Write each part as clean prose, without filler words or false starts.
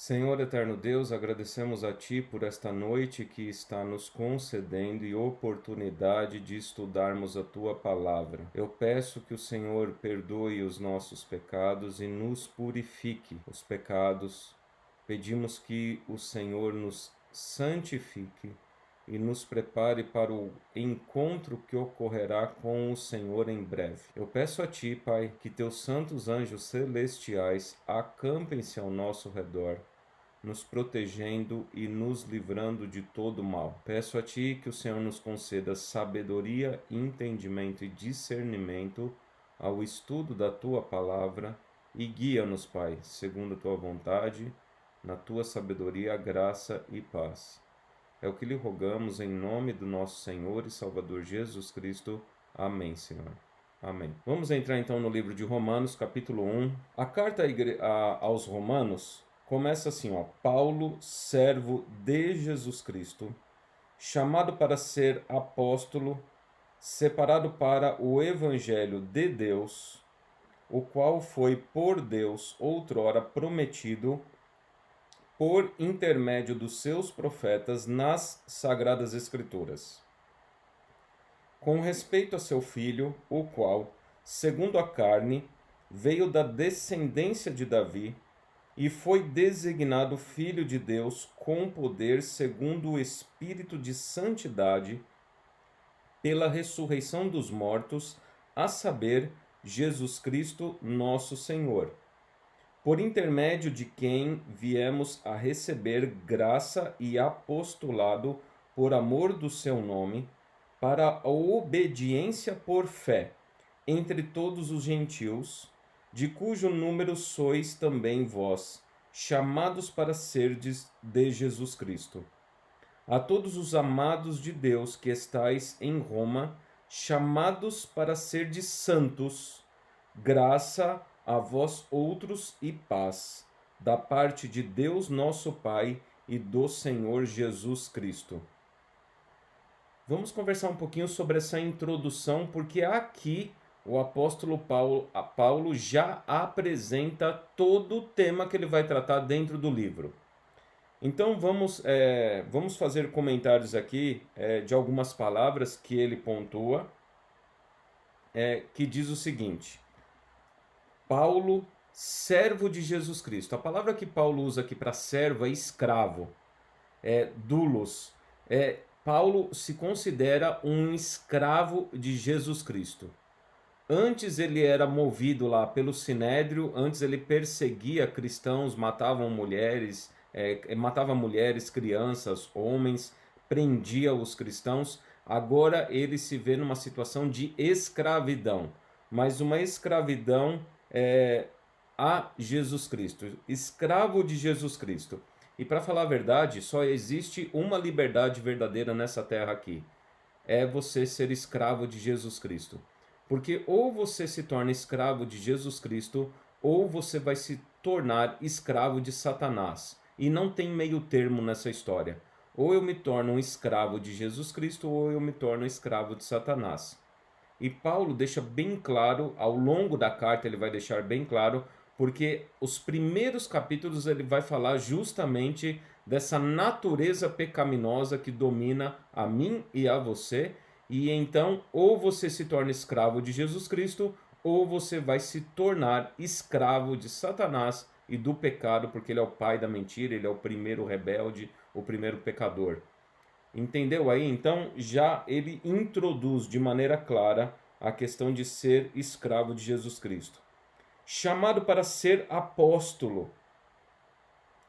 Senhor eterno Deus, agradecemos a Ti por esta noite que está nos concedendo e oportunidade de estudarmos a Tua palavra. Eu peço que o Senhor perdoe os nossos pecados e nos purifique os pecados. Pedimos que o Senhor nos santifique e nos prepare para o encontro que ocorrerá com o Senhor em breve. Eu peço a Ti, Pai, que Teus santos anjos celestiais acampem-se ao nosso redor, nos protegendo e nos livrando de todo mal. Peço a Ti que o Senhor nos conceda sabedoria, entendimento e discernimento ao estudo da Tua palavra e guia-nos, Pai, segundo a Tua vontade, na Tua sabedoria, graça e paz. É o que lhe rogamos em nome do nosso Senhor e Salvador Jesus Cristo. Amém, Senhor. Amém. Vamos entrar então no livro de Romanos, capítulo 1. A carta aos Romanos começa assim, ó: Paulo, servo de Jesus Cristo, chamado para ser apóstolo, separado para o evangelho de Deus, o qual foi por Deus outrora prometido por intermédio dos seus profetas nas Sagradas Escrituras, com respeito a seu filho, o qual, segundo a carne, veio da descendência de Davi e foi designado Filho de Deus com poder segundo o Espírito de Santidade, pela ressurreição dos mortos, a saber, Jesus Cristo, nosso Senhor, por intermédio de quem viemos a receber graça e apostolado por amor do seu nome, para a obediência por fé entre todos os gentios, de cujo número sois também vós, chamados para serdes de Jesus Cristo. A todos os amados de Deus que estais em Roma, chamados para serdes santos, graça a vós outros e paz, da parte de Deus nosso Pai e do Senhor Jesus Cristo. Vamos conversar um pouquinho sobre essa introdução, porque aqui o apóstolo Paulo já apresenta todo o tema que ele vai tratar dentro do livro. Então vamos fazer comentários aqui de algumas palavras que ele pontua, que diz o seguinte: Paulo, servo de Jesus Cristo. A palavra que Paulo usa aqui para servo é escravo, doulos. Paulo se considera um escravo de Jesus Cristo. Antes ele era movido lá pelo Sinédrio, antes ele perseguia cristãos, matava mulheres, crianças, homens, prendia os cristãos. Agora ele se vê numa situação de escravidão, mas uma escravidão a Jesus Cristo, escravo de Jesus Cristo. E para falar a verdade, só existe uma liberdade verdadeira nessa terra aqui: é você ser escravo de Jesus Cristo. Porque ou você se torna escravo de Jesus Cristo, ou você vai se tornar escravo de Satanás. E não tem meio termo nessa história. Ou eu me torno um escravo de Jesus Cristo, ou eu me torno escravo de Satanás. E Paulo deixa bem claro, ao longo da carta ele vai deixar bem claro, porque os primeiros capítulos ele vai falar justamente dessa natureza pecaminosa que domina a mim e a você. E então, ou você se torna escravo de Jesus Cristo, ou você vai se tornar escravo de Satanás e do pecado, porque ele é o pai da mentira, ele é o primeiro rebelde, o primeiro pecador. Entendeu aí? Então, já ele introduz de maneira clara a questão de ser escravo de Jesus Cristo. Chamado para ser apóstolo.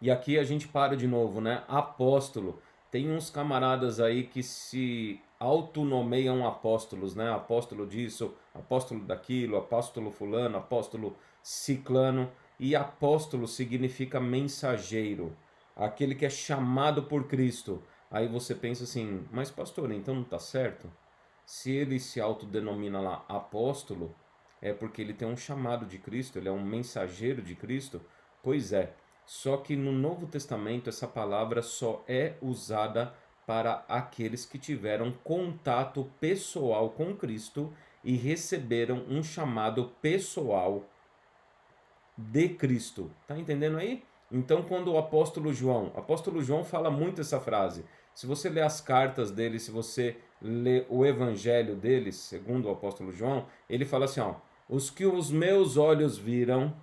E aqui a gente para de novo, né? Apóstolo. Tem uns camaradas aí que se autonomeiam apóstolos, né? Apóstolo disso, apóstolo daquilo, apóstolo fulano, apóstolo ciclano. E apóstolo significa mensageiro, aquele que é chamado por Cristo. Aí você pensa assim, mas pastor, então não está certo? Se ele se autodenomina lá apóstolo, é porque ele tem um chamado de Cristo, ele é um mensageiro de Cristo? Pois é. Só que no Novo Testamento essa palavra só é usada para aqueles que tiveram contato pessoal com Cristo e receberam um chamado pessoal de Cristo. Tá entendendo aí? Então, quando o apóstolo João fala muito essa frase. Se você lê as cartas dele, se você lê o evangelho dele, segundo o apóstolo João, ele fala assim, ó, os que os meus olhos viram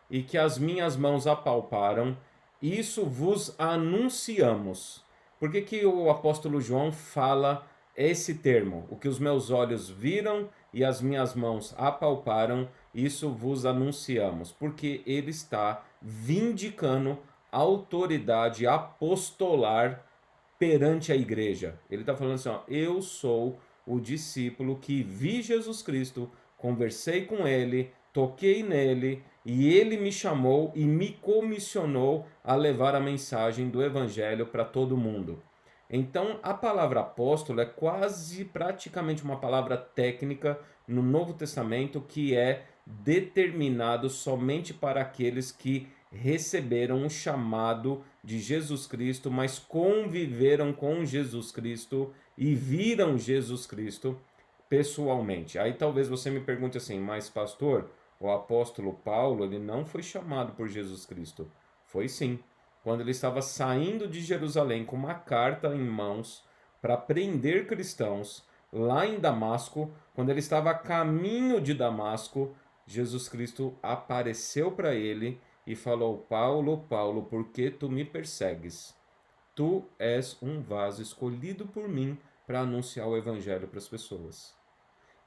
e que as minhas mãos apalparam, isso vos anunciamos. Por que que o apóstolo João fala esse termo? O que os meus olhos viram e as minhas mãos apalparam, isso vos anunciamos. Porque ele está vindicando autoridade apostolar perante a igreja. Ele está falando assim, ó, eu sou o discípulo que vi Jesus Cristo, conversei com ele, toquei nele, e ele me chamou e me comissionou a levar a mensagem do evangelho para todo mundo. Então, a palavra apóstolo é quase praticamente uma palavra técnica no Novo Testamento que é determinado somente para aqueles que receberam o chamado de Jesus Cristo, mas conviveram com Jesus Cristo e viram Jesus Cristo pessoalmente. Aí talvez você me pergunte assim, mas pastor, o apóstolo Paulo, ele não foi chamado por Jesus Cristo. Foi sim. Quando ele estava saindo de Jerusalém com uma carta em mãos para prender cristãos, lá em Damasco, quando ele estava a caminho de Damasco, Jesus Cristo apareceu para ele e falou, Paulo, Paulo, por que tu me persegues? Tu és um vaso escolhido por mim para anunciar o evangelho para as pessoas.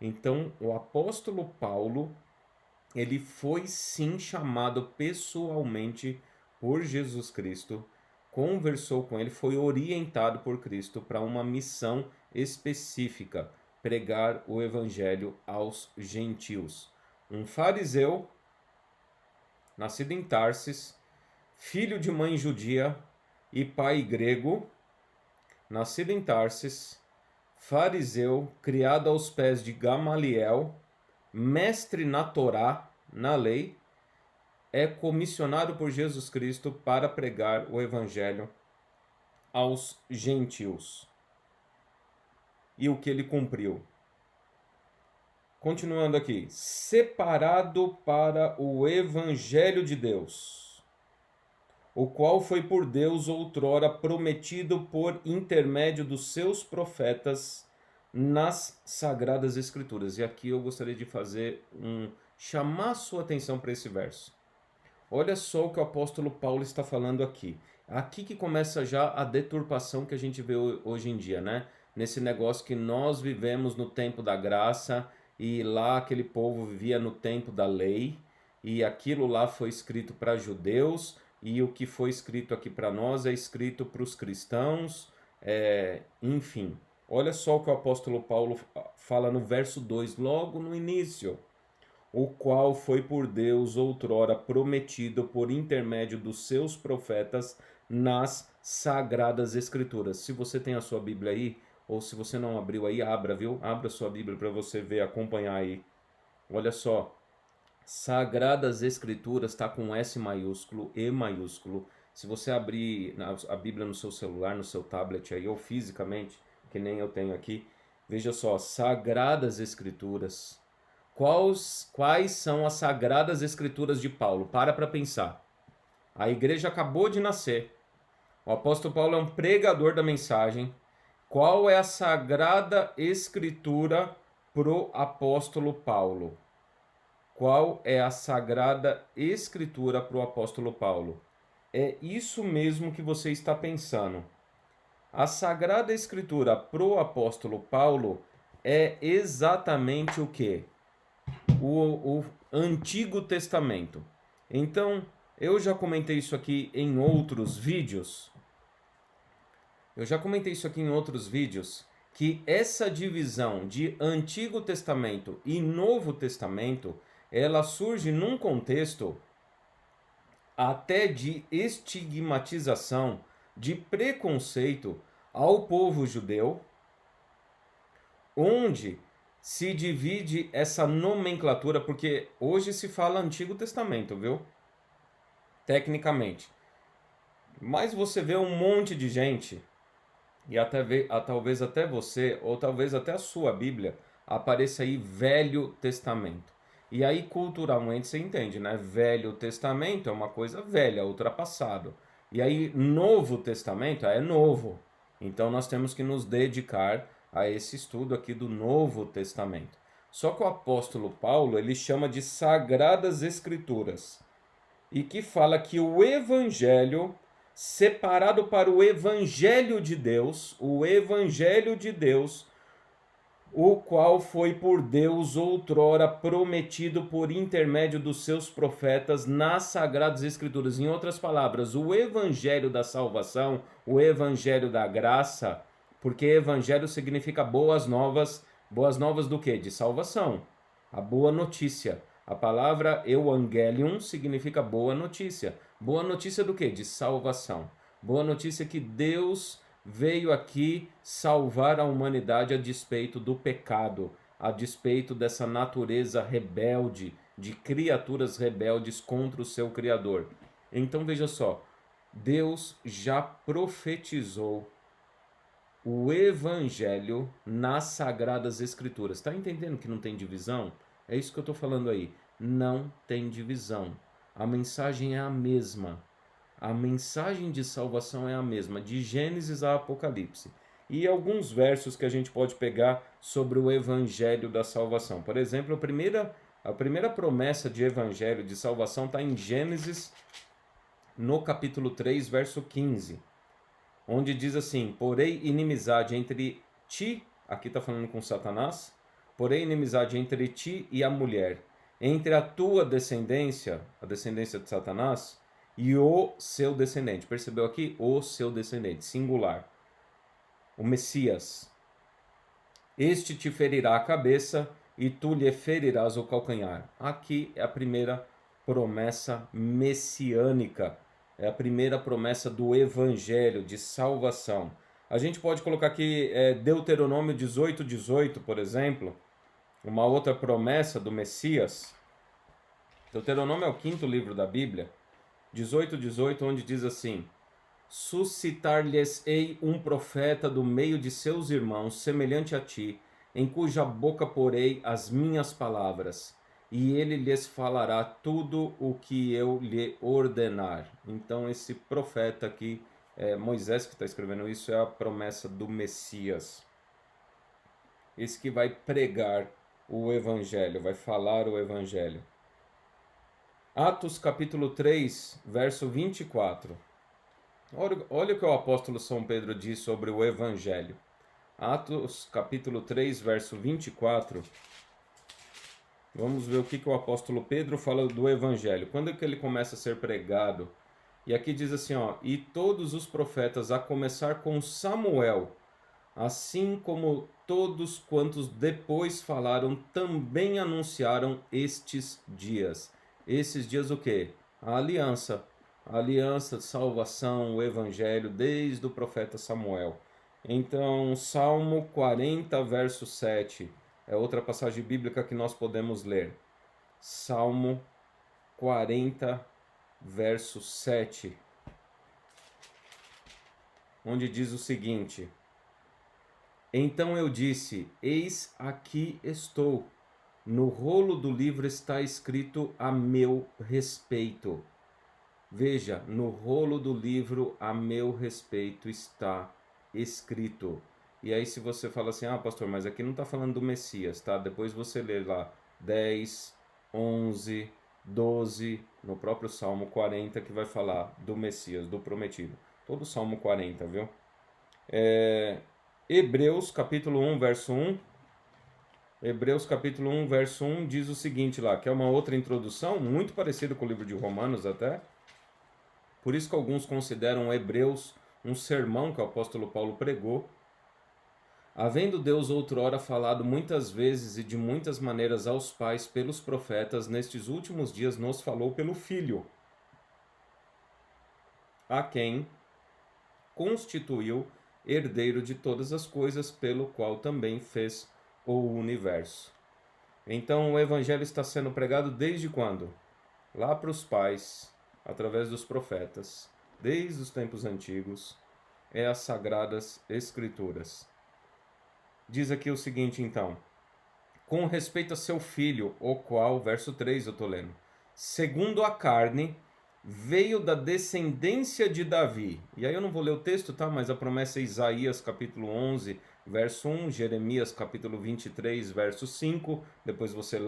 Então, o apóstolo Paulo, ele foi sim chamado pessoalmente por Jesus Cristo, conversou com ele, foi orientado por Cristo para uma missão específica, pregar o evangelho aos gentios. Um fariseu, nascido em Tarsis, filho de mãe judia e pai grego, nascido em Tarsis, fariseu, criado aos pés de Gamaliel, mestre na Torá, na lei, é comissionado por Jesus Cristo para pregar o evangelho aos gentios. E o que ele cumpriu? Continuando aqui, separado para o evangelho de Deus, o qual foi por Deus outrora prometido por intermédio dos seus profetas nas Sagradas Escrituras. E aqui eu gostaria de chamar sua atenção para esse verso. Olha só o que o apóstolo Paulo está falando aqui. Aqui que começa já a deturpação que a gente vê hoje em dia, né? Nesse negócio que nós vivemos no tempo da graça e lá aquele povo vivia no tempo da lei e aquilo lá foi escrito para judeus e o que foi escrito aqui para nós é escrito para os cristãos, enfim. Olha só o que o apóstolo Paulo fala no verso 2, logo no início. O qual foi por Deus outrora prometido por intermédio dos seus profetas nas Sagradas Escrituras. Se você tem a sua Bíblia aí, ou se você não abriu aí, abra, viu? Abra sua Bíblia para você ver, acompanhar aí. Olha só, Sagradas Escrituras está com S maiúsculo, E maiúsculo. Se você abrir a Bíblia no seu celular, no seu tablet aí, ou fisicamente, que nem eu tenho aqui, veja só, Sagradas Escrituras. Quais são as Sagradas Escrituras de Paulo? Para pensar. A igreja acabou de nascer. O apóstolo Paulo é um pregador da mensagem. Qual é a Sagrada Escritura pro apóstolo Paulo? Qual é a Sagrada Escritura pro apóstolo Paulo? É isso mesmo que você está pensando. A Sagrada Escritura pro apóstolo Paulo é exatamente o quê? O Antigo Testamento. Então, eu já comentei isso aqui em outros vídeos. Que essa divisão de Antigo Testamento e Novo Testamento, ela surge num contexto até de estigmatização, de preconceito ao povo judeu, onde se divide essa nomenclatura, porque hoje se fala Antigo Testamento, viu? Tecnicamente. Mas você vê um monte de gente, e talvez até você, ou talvez até a sua Bíblia, apareça aí Velho Testamento. E aí, culturalmente, você entende, né? Velho Testamento é uma coisa velha, ultrapassado. E aí, Novo Testamento é novo. Então, nós temos que nos dedicar a esse estudo aqui do Novo Testamento. Só que o apóstolo Paulo, ele chama de Sagradas Escrituras. E que fala que o Evangelho, separado para o Evangelho de Deus, o qual foi por Deus outrora prometido por intermédio dos seus profetas nas Sagradas Escrituras. Em outras palavras, o Evangelho da salvação, o Evangelho da graça, porque Evangelho significa boas novas do quê? De salvação, a boa notícia. A palavra Evangelium significa boa notícia. Boa notícia do quê? De salvação. Boa notícia que Deus veio aqui salvar a humanidade a despeito do pecado, a despeito dessa natureza rebelde, de criaturas rebeldes contra o seu Criador. Então veja só, Deus já profetizou o Evangelho nas Sagradas Escrituras. Está entendendo que não tem divisão? É isso que eu estou falando aí. Não tem divisão. A mensagem é a mesma. A mensagem de salvação é a mesma, de Gênesis a Apocalipse. E alguns versos que a gente pode pegar sobre o evangelho da salvação. Por exemplo, a primeira promessa de evangelho de salvação está em Gênesis, no capítulo 3, verso 15. Onde diz assim: porém inimizade entre ti, aqui está falando com Satanás, porém inimizade entre ti e a mulher, entre a tua descendência, a descendência de Satanás, e o seu descendente. Percebeu aqui? O seu descendente, singular. O Messias. Este te ferirá a cabeça e tu lhe ferirás o calcanhar. Aqui é a primeira promessa messiânica. É a primeira promessa do evangelho de salvação. A gente pode colocar aqui Deuteronômio 18:18, por exemplo, uma outra promessa do Messias. Deuteronômio é o 5º livro da Bíblia. 18:18, onde diz assim: suscitar-lhes-ei um profeta do meio de seus irmãos, semelhante a ti, em cuja boca porei as minhas palavras, e ele lhes falará tudo o que eu lhe ordenar. Então esse profeta aqui, Moisés que está escrevendo isso, é a promessa do Messias. Esse que vai pregar o evangelho, vai falar o evangelho. Atos capítulo 3, verso 24. Olha o que o apóstolo São Pedro diz sobre o evangelho. Atos capítulo 3, verso 24. Vamos ver o que o apóstolo Pedro fala do evangelho. Quando é que ele começa a ser pregado? E aqui diz assim, ó: e todos os profetas, a começar com Samuel, assim como todos quantos depois falaram, também anunciaram estes dias. Esses dias o quê? A aliança de salvação, o evangelho, desde o profeta Samuel. Então, Salmo 40, verso 7, é outra passagem bíblica que nós podemos ler. Salmo 40, verso 7, onde diz o seguinte: então eu disse, eis aqui estou, no rolo do livro está escrito a meu respeito. Veja, no rolo do livro a meu respeito está escrito. E aí se você fala assim, pastor, mas aqui não está falando do Messias, tá? Depois você lê lá 10, 11, 12, no próprio Salmo 40 que vai falar do Messias, do prometido. Todo o Salmo 40, viu? Hebreus capítulo 1, verso 1. Hebreus capítulo 1, verso 1 diz o seguinte lá, que é uma outra introdução, muito parecida com o livro de Romanos até. Por isso que alguns consideram Hebreus um sermão que o apóstolo Paulo pregou. Havendo Deus outrora falado muitas vezes e de muitas maneiras aos pais pelos profetas, nestes últimos dias nos falou pelo Filho, a quem constituiu herdeiro de todas as coisas, pelo qual também fez o universo. Então o evangelho está sendo pregado desde quando? Lá para os pais, através dos profetas, desde os tempos antigos, é as Sagradas Escrituras. Diz aqui o seguinte então: com respeito a seu filho, o qual, verso 3 eu estou lendo, segundo a carne, veio da descendência de Davi. E aí eu não vou ler o texto, tá? Mas a promessa é Isaías capítulo 11, verso 1, Jeremias capítulo 23, verso 5. Depois você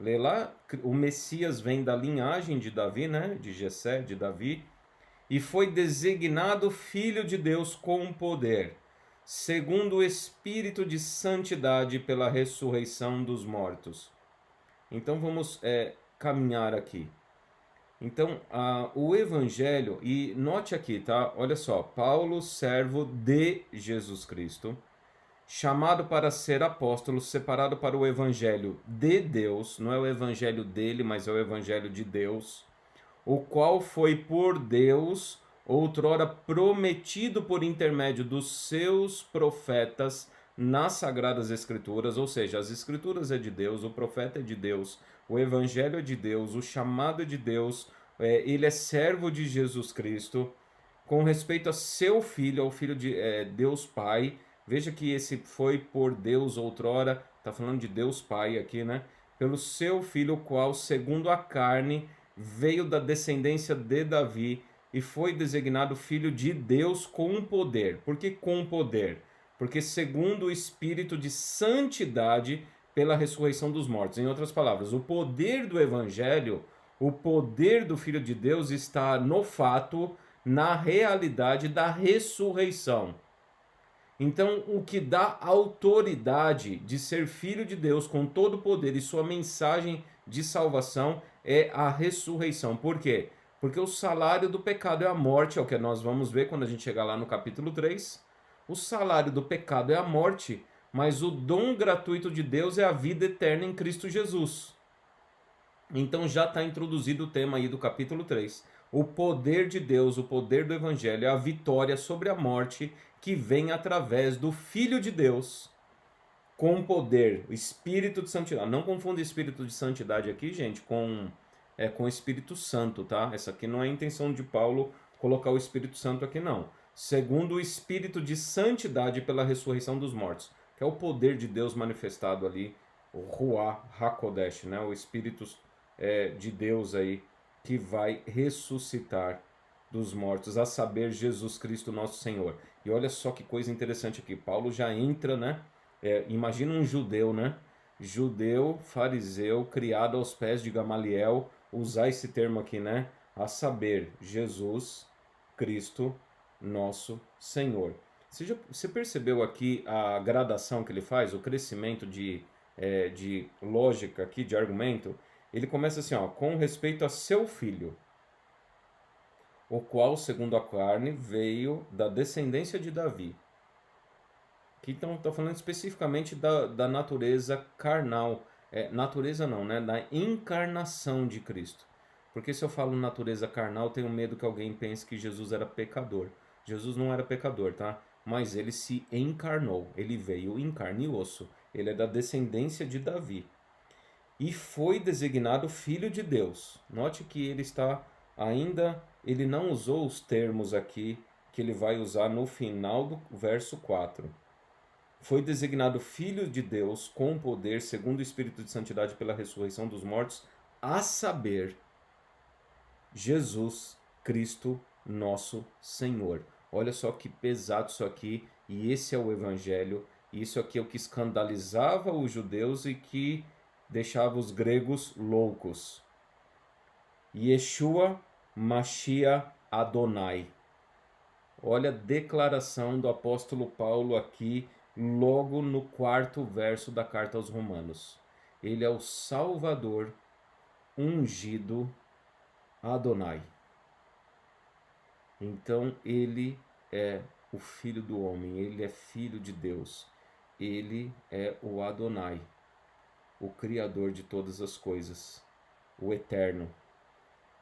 lê lá, o Messias vem da linhagem de Davi, né? De Jessé, de Davi, e foi designado filho de Deus com poder, segundo o Espírito de santidade pela ressurreição dos mortos. Então vamos caminhar aqui. Então, o Evangelho, e note aqui, tá? Olha só, Paulo, servo de Jesus Cristo, chamado para ser apóstolo, separado para o Evangelho de Deus, não é o Evangelho dele, mas é o Evangelho de Deus, o qual foi por Deus outrora prometido por intermédio dos seus profetas nas Sagradas Escrituras, ou seja, as Escrituras é de Deus, o profeta é de Deus, o Evangelho é de Deus, o chamado é de Deus, ele é servo de Jesus Cristo, com respeito a seu filho, ao filho de Deus Pai. Veja que esse foi por Deus outrora, está falando de Deus Pai aqui, né? Pelo seu filho, o qual, segundo a carne, veio da descendência de Davi e foi designado filho de Deus com poder. Por que com poder? Porque segundo o Espírito de santidade pela ressurreição dos mortos. Em outras palavras, o poder do Evangelho, o poder do Filho de Deus está no fato, na realidade da ressurreição. Então, o que dá autoridade de ser filho de Deus com todo o poder e sua mensagem de salvação é a ressurreição. Por quê? Porque o salário do pecado é a morte, é o que nós vamos ver quando a gente chegar lá no capítulo 3. O salário do pecado é a morte, mas o dom gratuito de Deus é a vida eterna em Cristo Jesus. Então já está introduzido o tema aí do capítulo 3. O poder de Deus, o poder do Evangelho, é a vitória sobre a morte que vem através do Filho de Deus com poder, o Espírito de Santidade. Não confunda Espírito de Santidade aqui, gente, com Espírito Santo, tá? Essa aqui não é a intenção de Paulo colocar o Espírito Santo aqui, não. Segundo o Espírito de Santidade pela ressurreição dos mortos, que é o poder de Deus manifestado ali, o Ruach HaKodesh, né? O Espírito de Deus aí, que vai ressuscitar dos mortos, a saber, Jesus Cristo nosso Senhor. E olha só que coisa interessante aqui, Paulo já entra, né? Imagina um judeu, né? Judeu, fariseu, criado aos pés de Gamaliel, usar esse termo aqui, né? A saber, Jesus Cristo nosso Senhor. Você percebeu aqui a gradação que ele faz, o crescimento de lógica aqui, de argumento? Ele começa assim, ó, com respeito a seu filho, o qual, segundo a carne, veio da descendência de Davi. Aqui então está falando especificamente da natureza carnal. Natureza não, né? Da encarnação de Cristo. Porque se eu falo natureza carnal, tenho medo que alguém pense que Jesus era pecador. Jesus não era pecador, tá? Mas ele se encarnou. Ele veio em carne e osso. Ele é da descendência de Davi. E foi designado Filho de Deus. Note que ele está ainda... Ele não usou os termos aqui que ele vai usar no final do verso 4. Foi designado Filho de Deus com poder, segundo o Espírito de Santidade pela ressurreição dos mortos, a saber, Jesus Cristo nosso Senhor. Olha só que pesado isso aqui, e esse é o Evangelho, e isso aqui é o que escandalizava os judeus e que deixava os gregos loucos. Yeshua Mashiach Adonai. Olha a declaração do apóstolo Paulo aqui, logo no 4º verso da carta aos Romanos. Ele é o Salvador ungido Adonai. Então ele é o Filho do homem, ele é Filho de Deus. Ele é o Adonai, o Criador de todas as coisas, o Eterno.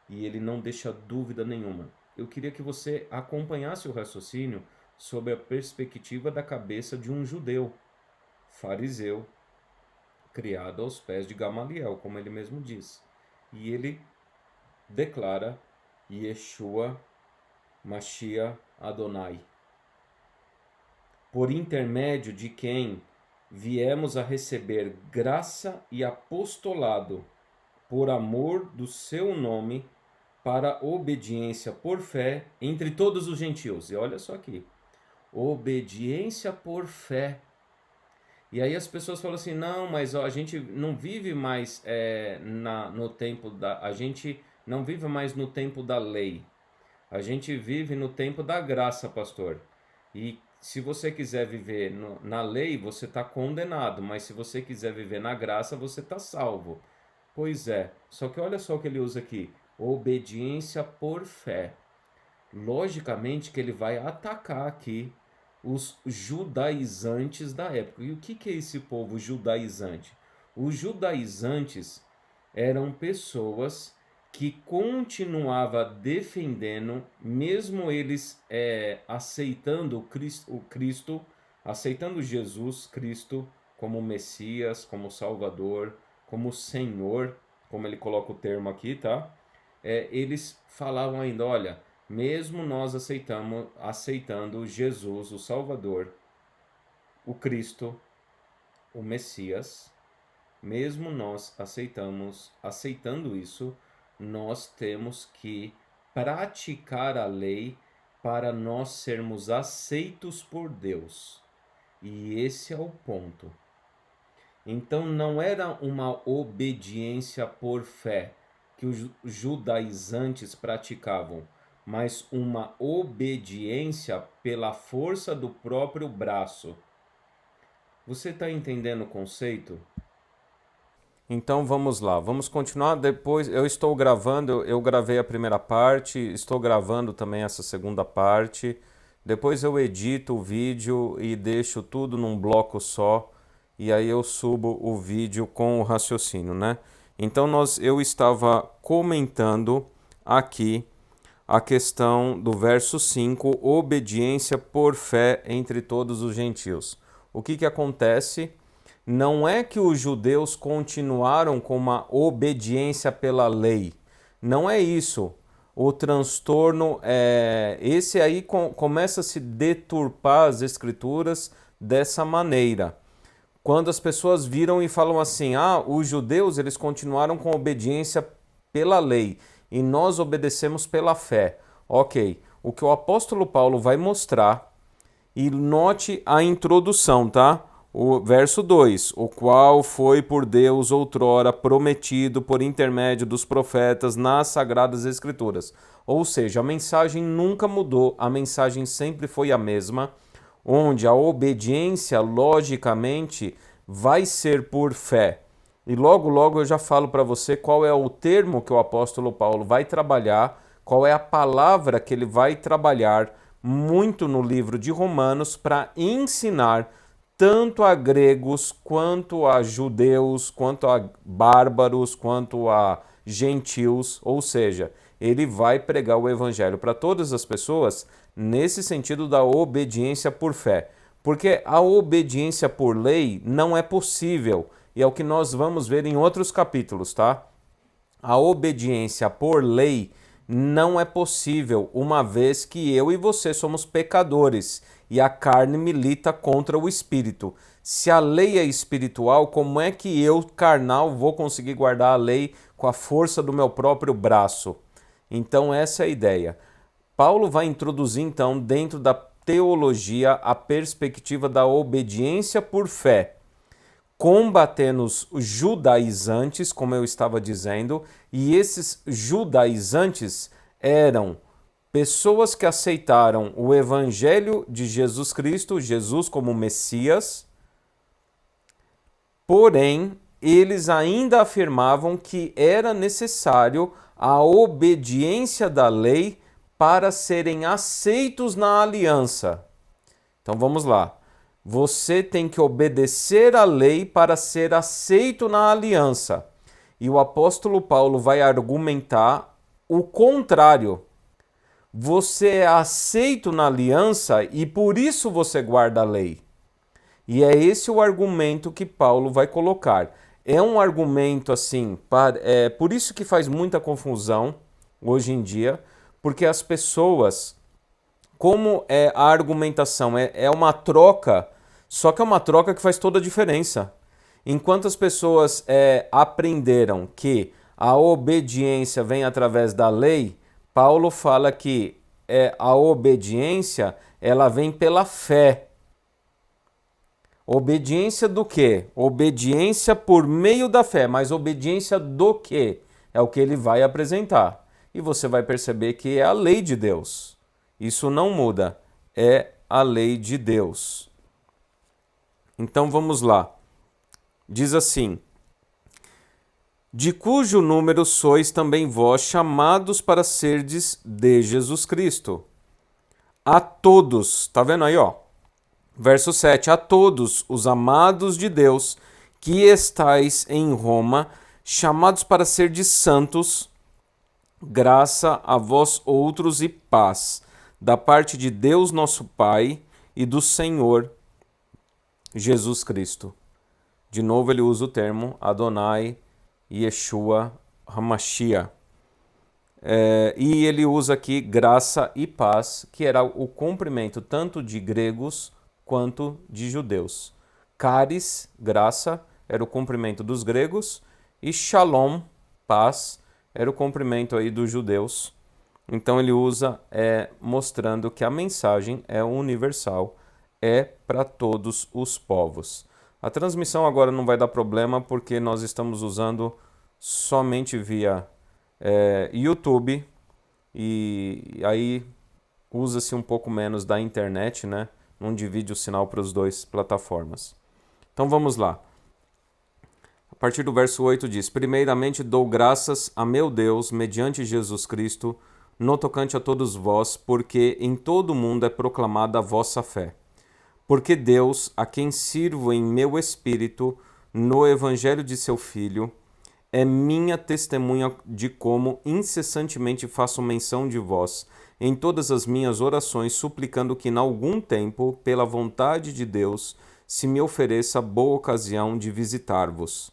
E ele não deixa dúvida nenhuma. Eu queria que você acompanhasse o raciocínio sob a perspectiva da cabeça de um judeu, fariseu, criado aos pés de Gamaliel, como ele mesmo diz. E ele declara Yeshua Mashiach Adonai. Por intermédio de quem viemos a receber graça e apostolado por amor do seu nome, para obediência por fé entre todos os gentios. E olha só aqui, obediência por fé. E aí as pessoas falam assim, não, mas ó, a gente não vive mais no tempo a gente não vive mais no tempo da lei. A gente vive no tempo da graça, pastor. E se você quiser viver na lei, você está condenado, mas se você quiser viver na graça, você está salvo. Pois é, só que olha só o que ele usa aqui, obediência por fé. Logicamente que ele vai atacar aqui os judaizantes da época. E o que é esse povo judaizante? Os judaizantes eram pessoas que continuava defendendo, mesmo eles aceitando o Cristo, aceitando Jesus Cristo como Messias, como Salvador, como Senhor, como ele coloca o termo aqui, tá? Eles falavam ainda, olha, mesmo nós aceitando Jesus, o Salvador, o Cristo, o Messias, mesmo nós aceitando isso, nós temos que praticar a lei para nós sermos aceitos por Deus. E esse é o ponto. Então não era uma obediência por fé que os judaizantes praticavam, mas uma obediência pela força do próprio braço. Você está entendendo o conceito? Então vamos lá, vamos continuar. Depois eu estou gravando, eu gravei a primeira parte, estou gravando também essa segunda parte. Depois eu edito o vídeo e deixo tudo num bloco só. E aí eu subo o vídeo com o raciocínio, né? Então eu estava comentando aqui a questão do verso 5, obediência por fé entre todos os gentios. O que acontece? Não é que os judeus continuaram com uma obediência pela lei. Não é isso. O transtorno esse aí começa a se deturpar as escrituras dessa maneira. Quando as pessoas viram e falam assim, os judeus eles continuaram com obediência pela lei e nós obedecemos pela fé. Ok, o que o apóstolo Paulo vai mostrar, e note a introdução, tá? O verso 2, o qual foi por Deus outrora prometido por intermédio dos profetas nas Sagradas Escrituras. Ou seja, a mensagem nunca mudou, a mensagem sempre foi a mesma, onde a obediência, logicamente, vai ser por fé. E logo, logo eu já falo para você qual é o termo que o apóstolo Paulo vai trabalhar, qual é a palavra que ele vai trabalhar muito no livro de Romanos para ensinar tanto a gregos, quanto a judeus, quanto a bárbaros, quanto a gentios, ou seja, ele vai pregar o evangelho para todas as pessoas nesse sentido da obediência por fé. Porque a obediência por lei não é possível, e é o que nós vamos ver em outros capítulos, tá? A obediência por lei não é possível, uma vez que eu e você somos pecadores e a carne milita contra o espírito. Se a lei é espiritual, como é que eu, carnal, vou conseguir guardar a lei com a força do meu próprio braço? Então essa é a ideia. Paulo vai introduzir então dentro da teologia a perspectiva da obediência por fé, combatendo os judaizantes, como eu estava dizendo, e esses judaizantes eram pessoas que aceitaram o evangelho de Jesus Cristo, Jesus como Messias, porém, eles ainda afirmavam que era necessário a obediência da lei para serem aceitos na aliança. Então vamos lá. Você tem que obedecer à lei para ser aceito na aliança. E o apóstolo Paulo vai argumentar o contrário. Você é aceito na aliança e por isso você guarda a lei. E é esse o argumento que Paulo vai colocar. É um argumento assim, por isso que faz muita confusão hoje em dia, porque as pessoas, como a argumentação é uma troca Só que é uma troca que faz toda a diferença. Enquanto as pessoas aprenderam que a obediência vem através da lei, Paulo fala que a obediência ela vem pela fé. Obediência do quê? Obediência por meio da fé, mas obediência do quê? É o que ele vai apresentar. E você vai perceber que é a lei de Deus. Isso não muda. É a lei de Deus. Então vamos lá. Diz assim: de cujo número sois também vós chamados para serdes de Jesus Cristo. A todos, tá vendo aí, ó? Verso 7, a todos os amados de Deus que estais em Roma, chamados para serdes santos, graça a vós outros e paz, da parte de Deus nosso Pai e do Senhor Jesus Cristo. De novo ele usa o termo Adonai, Yeshua, Hamashia. E ele usa aqui graça e paz, que era o cumprimento tanto de gregos quanto de judeus. Caris, graça, era o cumprimento dos gregos, e shalom, paz, era o cumprimento aí dos judeus. Então ele usa mostrando que a mensagem é universal, é para todos os povos. A transmissão agora não vai dar problema porque nós estamos usando somente via YouTube, e aí usa-se um pouco menos da internet, né? Não divide o sinal para as duas plataformas. Então vamos lá. A partir do verso 8 diz: primeiramente dou graças a meu Deus, mediante Jesus Cristo, no tocante a todos vós, porque em todo o mundo é proclamada a vossa fé. Porque Deus, a quem sirvo em meu espírito, no evangelho de seu Filho, é minha testemunha de como incessantemente faço menção de vós em todas as minhas orações, suplicando que, em algum tempo, pela vontade de Deus, se me ofereça boa ocasião de visitar-vos.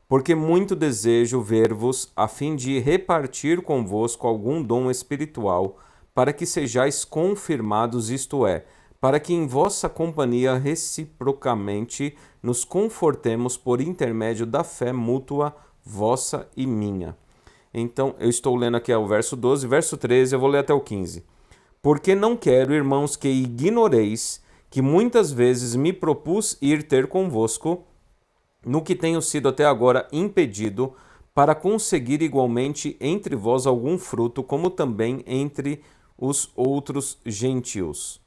Porque muito desejo ver-vos, a fim de repartir convosco algum dom espiritual, para que sejais confirmados, isto é, para que em vossa companhia reciprocamente nos confortemos por intermédio da fé mútua vossa e minha. Então, eu estou lendo aqui o verso 12, verso 13, eu vou ler até o 15. Porque não quero, irmãos, que ignoreis que muitas vezes me propus ir ter convosco, no que tenho sido até agora impedido, para conseguir igualmente entre vós algum fruto, como também entre os outros gentios.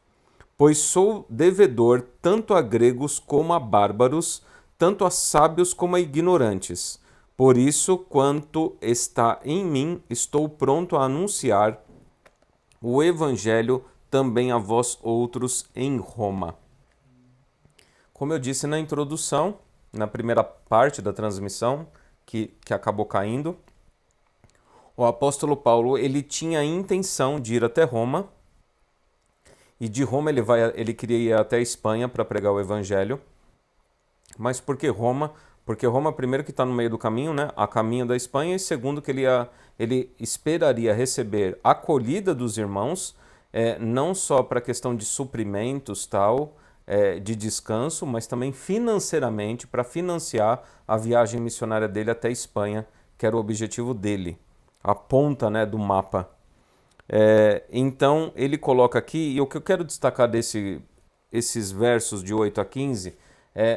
Pois sou devedor tanto a gregos como a bárbaros, tanto a sábios como a ignorantes. Por isso, quanto está em mim, estou pronto a anunciar o evangelho também a vós outros em Roma. Como eu disse na introdução, na primeira parte da transmissão, que acabou caindo, o apóstolo Paulo ele tinha a intenção de ir até Roma, e de Roma ele queria ir até a Espanha para pregar o evangelho. Mas por que Roma? Porque Roma, primeiro, que está no meio do caminho, né? A caminho da Espanha, e segundo, que ele esperaria receber a acolhida dos irmãos, não só para a questão de suprimentos, tal, de descanso, mas também financeiramente, para financiar a viagem missionária dele até a Espanha, que era o objetivo dele, a ponta, né, do mapa. Então, ele coloca aqui, e o que eu quero destacar esses versos de 8 a 15,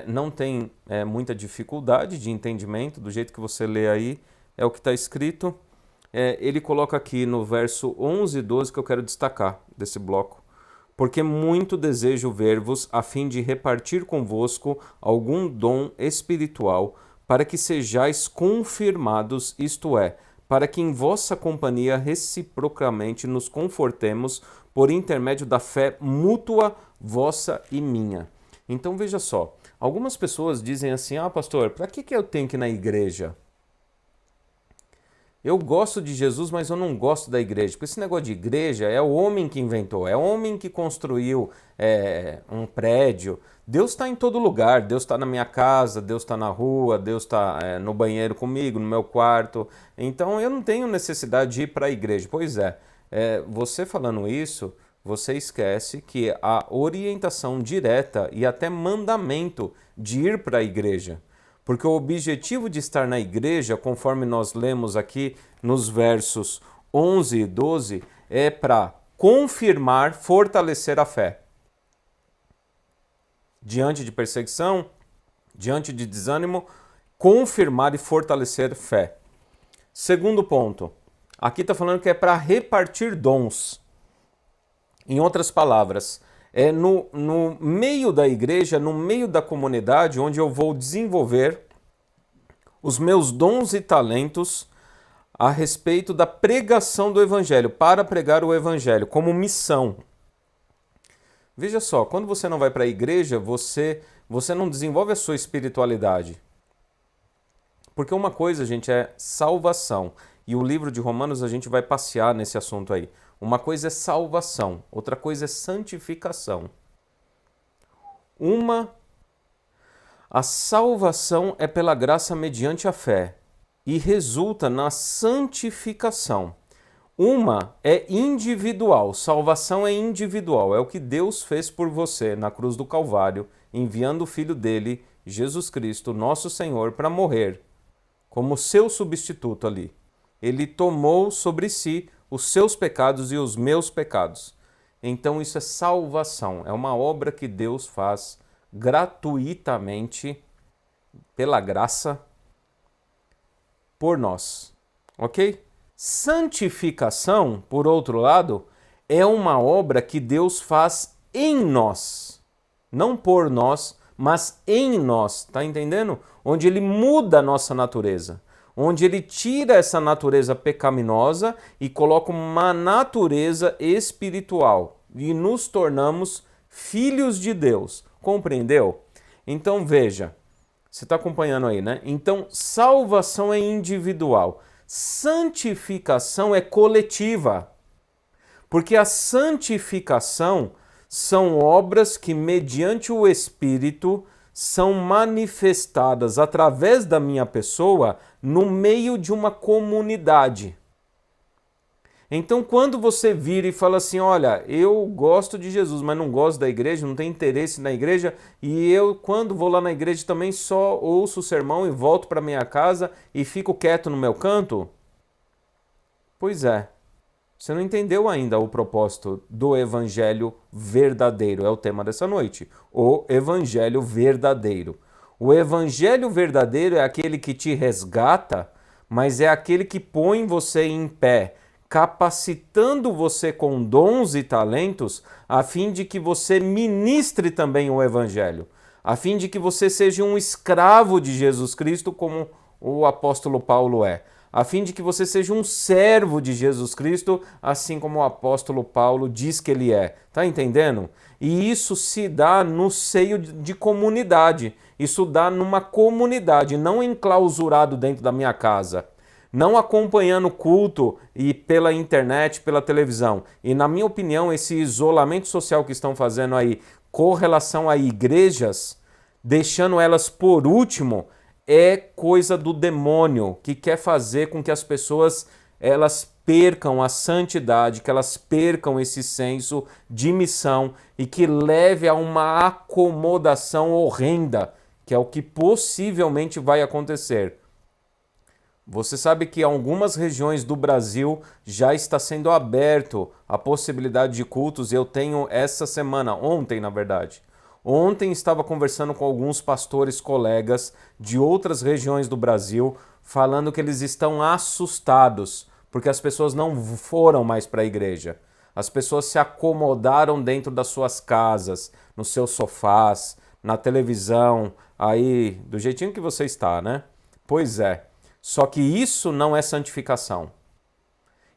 não tem muita dificuldade de entendimento, do jeito que você lê aí, é o que está escrito. Ele coloca aqui no verso 11 e 12 que eu quero destacar desse bloco. Porque muito desejo ver-vos, a fim de repartir convosco algum dom espiritual, para que sejais confirmados, isto é, para que em vossa companhia reciprocamente nos confortemos por intermédio da fé mútua vossa e minha. Então veja só, algumas pessoas dizem assim: ah, pastor, para que eu tenho que ir na igreja? Eu gosto de Jesus, mas eu não gosto da igreja. Porque esse negócio de igreja é o homem que inventou, é o homem que construiu um prédio. Deus está em todo lugar, Deus está na minha casa, Deus está na rua, Deus está no banheiro comigo, no meu quarto. Então eu não tenho necessidade de ir para a igreja. Pois é, você falando isso você esquece que a orientação direta e até mandamento de ir para a igreja. Porque o objetivo de estar na igreja, conforme nós lemos aqui nos versos 11 e 12, é para confirmar, fortalecer a fé. Diante de perseguição, diante de desânimo, confirmar e fortalecer fé. Segundo ponto, aqui está falando que é para repartir dons. Em outras palavras, é no meio da igreja, no meio da comunidade, onde eu vou desenvolver os meus dons e talentos a respeito da pregação do Evangelho, para pregar o Evangelho, como missão. Veja só, quando você não vai para a igreja, você não desenvolve a sua espiritualidade. Porque uma coisa, gente, é salvação. E o livro de Romanos a gente vai passear nesse assunto aí. Uma coisa é salvação, outra coisa é santificação. A salvação é pela graça mediante a fé e resulta na santificação. Uma é individual, salvação é individual, é o que Deus fez por você na cruz do Calvário, enviando o Filho dele, Jesus Cristo, nosso Senhor, para morrer como seu substituto ali. Ele tomou sobre si os seus pecados e os meus pecados. Então isso é salvação, é uma obra que Deus faz gratuitamente, pela graça, por nós, ok? Santificação, por outro lado, é uma obra que Deus faz em nós, não por nós, mas em nós, tá entendendo? Onde Ele muda a nossa natureza, onde Ele tira essa natureza pecaminosa e coloca uma natureza espiritual e nos tornamos filhos de Deus, compreendeu? Então veja, você está acompanhando aí, né? Então salvação é individual, santificação é coletiva, porque a santificação são obras que mediante o Espírito são manifestadas através da minha pessoa no meio de uma comunidade. Então, quando você vira e fala assim, olha, eu gosto de Jesus, mas não gosto da igreja, não tenho interesse na igreja, e eu, quando vou lá na igreja, também só ouço o sermão e volto para minha casa e fico quieto no meu canto? Pois é, você não entendeu ainda o propósito do evangelho verdadeiro, é o tema dessa noite, o evangelho verdadeiro. O evangelho verdadeiro é aquele que te resgata, mas é aquele que põe você em pé, capacitando você com dons e talentos, a fim de que você ministre também o Evangelho, a fim de que você seja um escravo de Jesus Cristo, como o apóstolo Paulo é, a fim de que você seja um servo de Jesus Cristo, assim como o apóstolo Paulo diz que ele é. Tá entendendo? E isso se dá no seio de comunidade, isso dá numa comunidade, não enclausurado dentro da minha casa. Não acompanhando o culto e pela internet, pela televisão. E na minha opinião, esse isolamento social que estão fazendo aí com relação a igrejas, deixando elas por último, é coisa do demônio, que quer fazer com que as pessoas elas percam a santidade, que elas percam esse senso de missão e que leve a uma acomodação horrenda, que é o que possivelmente vai acontecer. Você sabe que em algumas regiões do Brasil já está sendo aberto a possibilidade de cultos. Eu tenho essa semana, ontem na verdade. Ontem estava conversando com alguns pastores colegas de outras regiões do Brasil, falando que eles estão assustados, porque as pessoas não foram mais para a igreja. As pessoas se acomodaram dentro das suas casas, nos seus sofás, na televisão, aí do jeitinho que você está, né? Pois é. Só que isso não é santificação.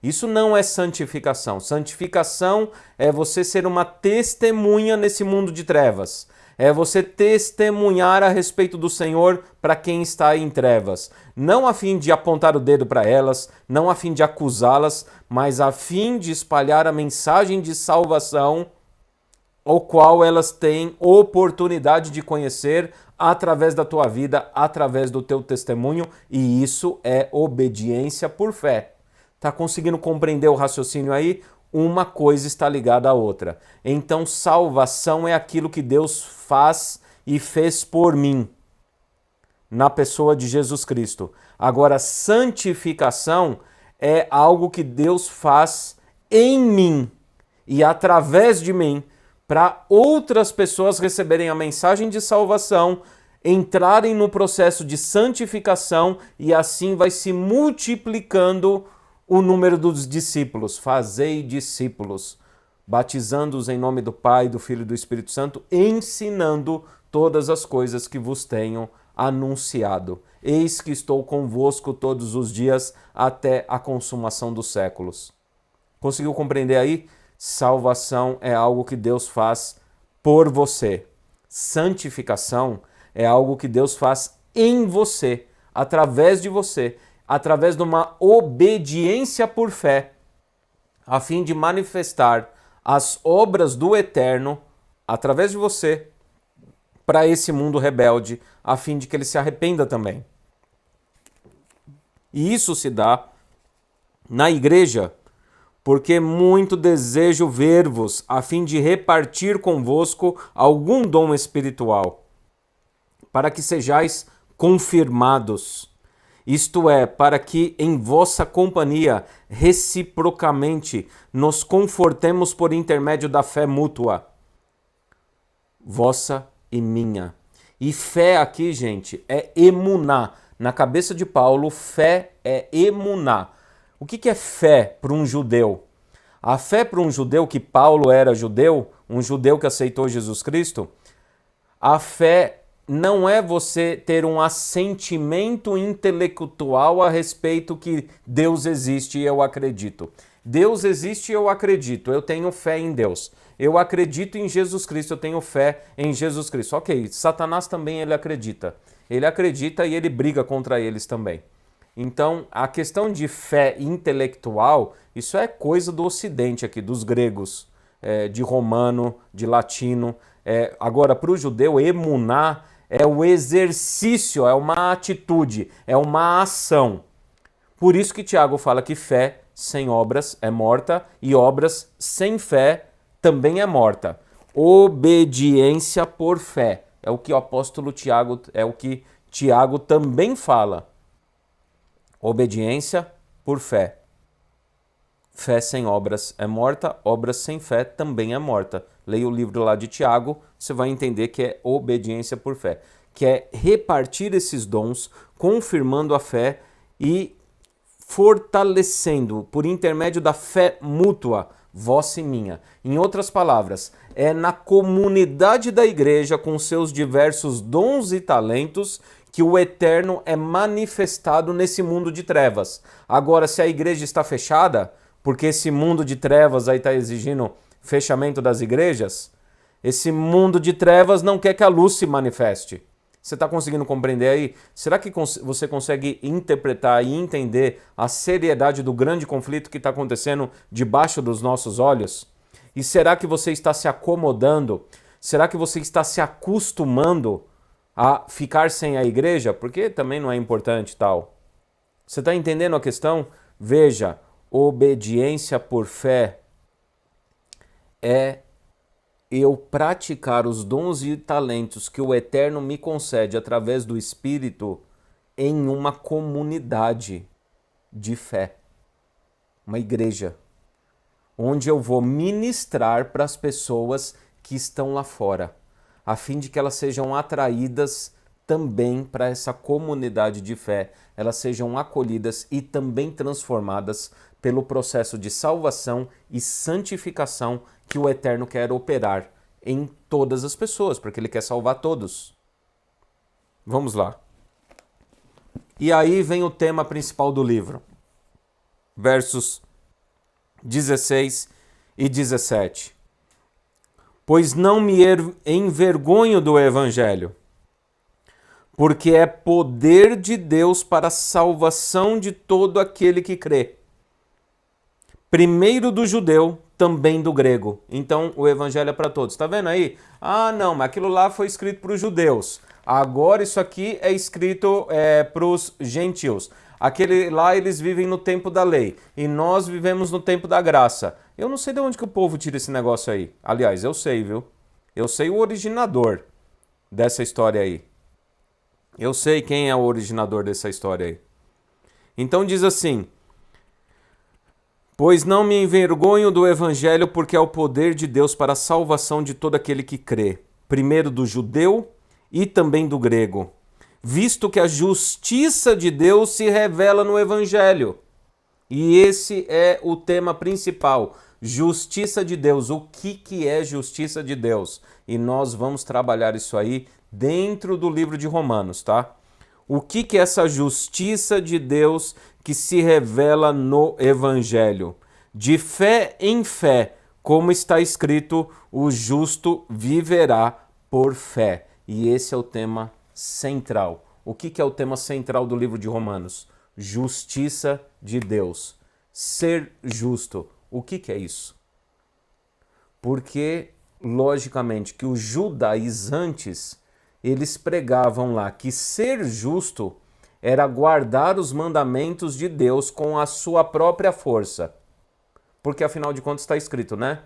Isso não é santificação. Santificação é você ser uma testemunha nesse mundo de trevas. É você testemunhar a respeito do Senhor para quem está em trevas. Não a fim de apontar o dedo para elas, não a fim de acusá-las, mas a fim de espalhar a mensagem de salvação, o qual elas têm oportunidade de conhecer através da tua vida, através do teu testemunho, e isso é obediência por fé. Tá conseguindo compreender o raciocínio aí? uma coisa está ligada à outra. Então, salvação é aquilo que Deus faz e fez por mim, na pessoa de Jesus Cristo. Agora, santificação é algo que Deus faz em mim e através de mim, para outras pessoas receberem a mensagem de salvação, entrarem no processo de santificação e assim vai se multiplicando o número dos discípulos. Fazei discípulos, batizando-os em nome do Pai, do Filho e do Espírito Santo, ensinando todas as coisas que vos tenho anunciado. Eis que estou convosco todos os dias até a consumação dos séculos. Conseguiu compreender aí? Salvação é algo que Deus faz por você. Santificação é algo que Deus faz em você, através de você, através de uma obediência por fé, a fim de manifestar as obras do Eterno, através de você, para esse mundo rebelde, a fim de que ele se arrependa também. E isso se dá na igreja, porque muito desejo ver-vos, a fim de repartir convosco algum dom espiritual, para que sejais confirmados. Isto é, para que em vossa companhia, reciprocamente, nos confortemos por intermédio da fé mútua, vossa e minha. E fé aqui, gente, é emuná. Na cabeça de Paulo, fé é emuná. O que é fé para um judeu? A fé para um judeu, que Paulo era judeu, um judeu que aceitou Jesus Cristo, a fé não é você ter um assentimento intelectual a respeito que Deus existe e eu acredito. Deus existe e eu acredito, eu tenho fé em Deus. Eu acredito em Jesus Cristo, eu tenho fé em Jesus Cristo. Ok, Satanás também ele acredita. Ele acredita e ele briga contra eles também. Então, a questão de fé intelectual, isso é coisa do Ocidente aqui, dos gregos, de romano, de latino. Agora, para o judeu, emuná é o exercício, é uma atitude, é uma ação. Por isso que Tiago fala que fé sem obras é morta e obras sem fé também é morta. Obediência por fé. É o que o apóstolo Tiago, é o que Tiago também fala. Obediência por fé. Fé sem obras é morta, obras sem fé também é morta. Leia o livro lá de Tiago, você vai entender que é obediência por fé. Que é repartir esses dons, confirmando a fé e fortalecendo, por intermédio da fé mútua, vossa e minha. Em outras palavras, é na comunidade da igreja, com seus diversos dons e talentos, que o Eterno é manifestado nesse mundo de trevas. Agora, se a igreja está fechada, porque esse mundo de trevas aí está exigindo fechamento das igrejas, esse mundo de trevas não quer que a luz se manifeste. Você está conseguindo compreender aí? Será que você consegue interpretar e entender a seriedade do grande conflito que está acontecendo debaixo dos nossos olhos? E será que você está se acomodando? Será que você está se acostumando a ficar sem a igreja? Porque também não é importante tal. Você está entendendo a questão? Veja, obediência por fé é eu praticar os dons e talentos que o Eterno me concede através do Espírito em uma comunidade de fé, uma igreja, onde eu vou ministrar para as pessoas que estão lá fora, a fim de que elas sejam atraídas também para essa comunidade de fé, elas sejam acolhidas e também transformadas pelo processo de salvação e santificação que o Eterno quer operar em todas as pessoas, porque Ele quer salvar todos. Vamos lá. E aí vem o tema principal do livro. Versos 16 e 17. Pois não me envergonho do Evangelho, porque é poder de Deus para a salvação de todo aquele que crê. Primeiro do judeu, também do grego. Então o evangelho é para todos. Está vendo aí? Ah, não, mas aquilo lá foi escrito para os judeus. Agora isso aqui é escrito para os gentios. Aquele lá eles vivem no tempo da lei e nós vivemos no tempo da graça. Eu não sei de onde que o povo tira esse negócio aí. Aliás, eu sei, viu? Eu sei o originador dessa história aí. Eu sei quem é o originador dessa história aí. Então diz assim: pois não me envergonho do evangelho, porque é o poder de Deus para a salvação de todo aquele que crê, primeiro do judeu e também do grego, visto que a justiça de Deus se revela no evangelho. E esse é o tema principal, justiça de Deus. O que é justiça de Deus? E nós vamos trabalhar isso aí dentro do livro de Romanos, tá? O que é essa justiça de Deus que se revela no Evangelho? De fé em fé, como está escrito, o justo viverá por fé. E esse é o tema central. O que é o tema central do livro de Romanos? Justiça de Deus. Ser justo. O que é isso? Porque, logicamente, que os judaizantes, eles pregavam lá que ser justo era guardar os mandamentos de Deus com a sua própria força. Porque afinal de contas está escrito, né?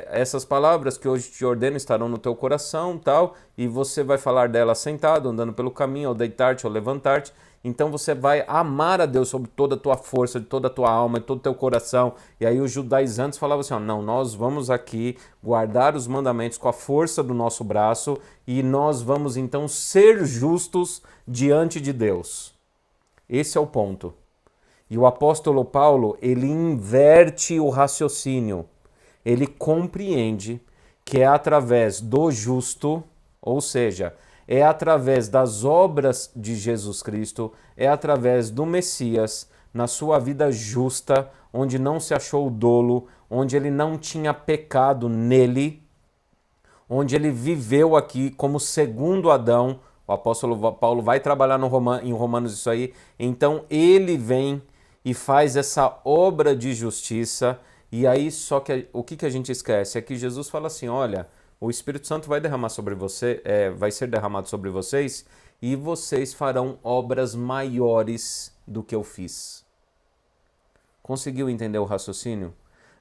Essas palavras que hoje te ordeno estarão no teu coração, tal, e você vai falar delas sentado, andando pelo caminho, ao deitar-te, ou levantar-te. Então você vai amar a Deus sobre toda a tua força, de toda a tua alma, de todo o teu coração. E aí os judaizantes falavam assim, ó, não, nós vamos aqui guardar os mandamentos com a força do nosso braço e nós vamos então ser justos diante de Deus. Esse é o ponto. E o apóstolo Paulo, ele inverte o raciocínio. Ele compreende que é através do justo, ou seja, é através das obras de Jesus Cristo, é através do Messias, na sua vida justa, onde não se achou dolo, onde ele não tinha pecado nele, onde ele viveu aqui como segundo Adão. O apóstolo Paulo vai trabalhar em Romanos isso aí. Então ele vem e faz essa obra de justiça. E aí só que o que a gente esquece é que Jesus fala assim, olha, o Espírito Santo vai derramar sobre você, vai ser derramado sobre vocês e vocês farão obras maiores do que eu fiz. Conseguiu entender o raciocínio?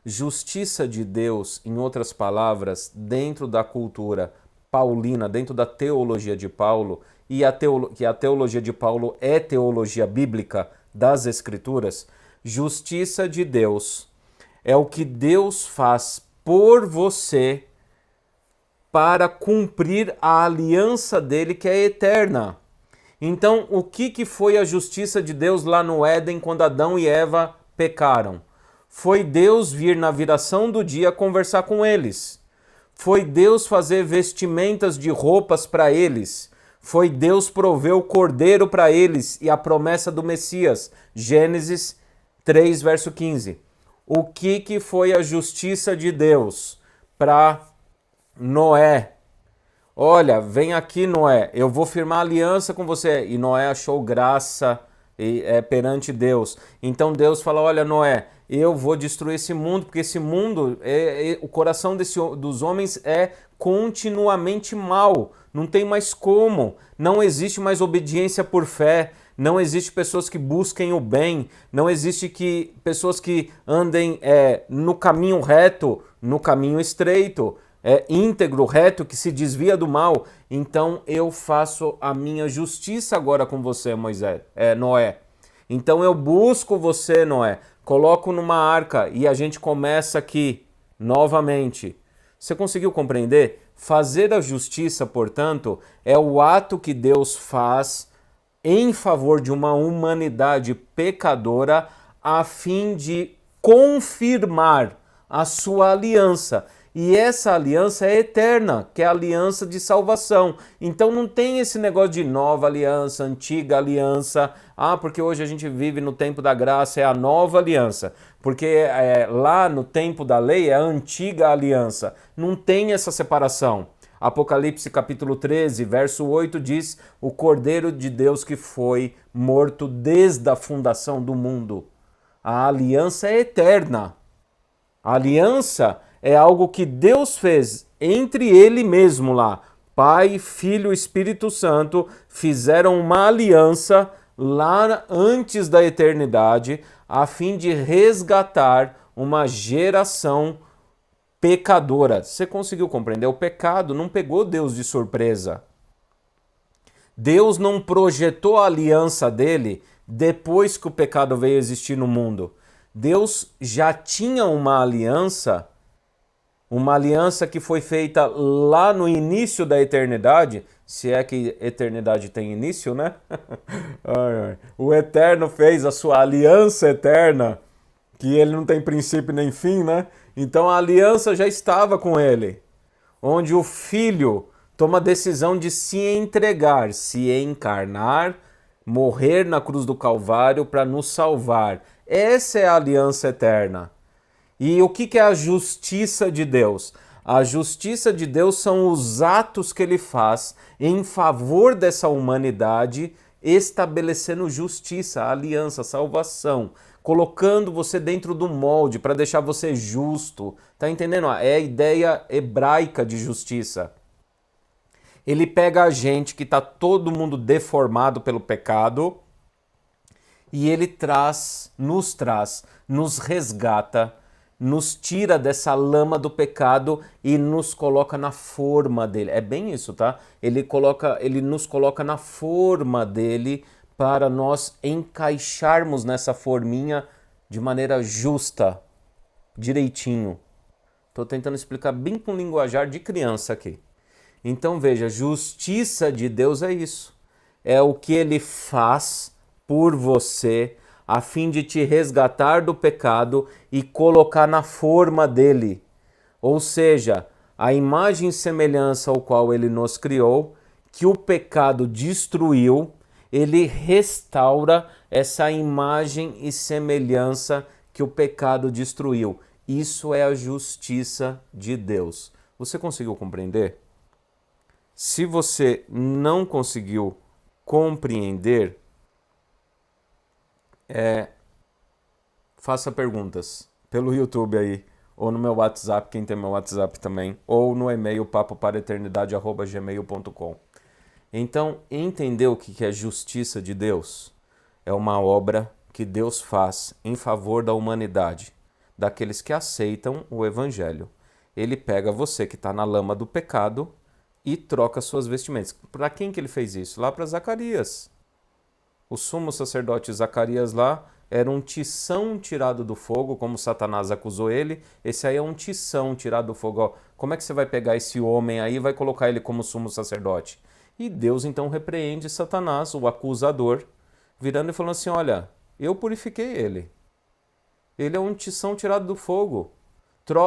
Justiça de Deus, em outras palavras, dentro da cultura paulina, dentro da teologia de Paulo, que a teologia de Paulo é teologia bíblica das Escrituras, justiça de Deus é o que Deus faz por você para cumprir a aliança dele que é eterna. Então, o que foi a justiça de Deus lá no Éden quando Adão e Eva pecaram? Foi Deus vir na viração do dia conversar com eles. Foi Deus fazer vestimentas de roupas para eles. Foi Deus prover o cordeiro para eles e a promessa do Messias. Gênesis 3, verso 15. O que foi a justiça de Deus para Noé? Olha, vem aqui, Noé, eu vou firmar aliança com você. E Noé achou graça perante Deus. Então Deus fala, olha, Noé, eu vou destruir esse mundo, porque esse mundo, o coração dos homens é continuamente mau. Não tem mais como. Não existe mais obediência por fé. Não existe pessoas que busquem o bem. Não existe pessoas que andem no caminho reto, no caminho estreito. Íntegro, reto, que se desvia do mal. Então eu faço a minha justiça agora com você, Noé. Então eu busco você, Noé, coloco numa arca e a gente começa aqui novamente. Você conseguiu compreender? Fazer a justiça, portanto, é o ato que Deus faz em favor de uma humanidade pecadora a fim de confirmar a sua aliança. E essa aliança é eterna, que é a aliança de salvação. Então não tem esse negócio de nova aliança, antiga aliança. Porque hoje a gente vive no tempo da graça, é a nova aliança. Porque lá no tempo da lei é a antiga aliança. Não tem essa separação. Apocalipse capítulo 13, verso 8 diz, o Cordeiro de Deus que foi morto desde a fundação do mundo. A aliança é eterna. A aliança é algo que Deus fez entre ele mesmo lá. Pai, Filho e Espírito Santo fizeram uma aliança lá antes da eternidade, a fim de resgatar uma geração pecadora. Você conseguiu compreender? O pecado não pegou Deus de surpresa. Deus não projetou a aliança dele depois que o pecado veio existir no mundo. Deus já tinha uma aliança que foi feita lá no início da eternidade, se é que eternidade tem início, né? O Eterno fez a sua aliança eterna, que ele não tem princípio nem fim, né? Então a aliança já estava com ele, onde o Filho toma a decisão de se entregar, se encarnar, morrer na cruz do Calvário para nos salvar. Essa é a aliança eterna. E o que é a justiça de Deus? A justiça de Deus são os atos que ele faz em favor dessa humanidade, estabelecendo justiça, aliança, salvação, colocando você dentro do molde para deixar você justo. Tá entendendo? É a ideia hebraica de justiça. Ele pega a gente que está todo mundo deformado pelo pecado e ele nos resgata, nos tira dessa lama do pecado e nos coloca na forma dele. É bem isso, tá? Ele nos coloca na forma dele para nós encaixarmos nessa forminha de maneira justa, direitinho. Estou tentando explicar bem com linguajar de criança aqui. Então veja, justiça de Deus é isso. É o que ele faz por você a fim de te resgatar do pecado e colocar na forma dele. Ou seja, a imagem e semelhança ao qual ele nos criou, que o pecado destruiu, ele restaura essa imagem e semelhança que o pecado destruiu. Isso é a justiça de Deus. Você conseguiu compreender? Se você não conseguiu compreender, faça perguntas pelo YouTube aí, ou no meu WhatsApp, quem tem meu WhatsApp também, ou no e-mail papopareternidade@gmail.com. Então, entender o que é justiça de Deus? É uma obra que Deus faz em favor da humanidade, daqueles que aceitam o Evangelho. Ele pega você que está na lama do pecado e troca suas vestimentas. Para quem que ele fez isso? Lá para Zacarias. O sumo sacerdote Zacarias lá era um tição tirado do fogo, como Satanás acusou ele. Esse aí é um tição tirado do fogo. Ó, como é que você vai pegar esse homem aí e vai colocar ele como sumo sacerdote? E Deus então repreende Satanás, o acusador, virando e falando assim, olha, eu purifiquei ele. Ele é um tição tirado do fogo.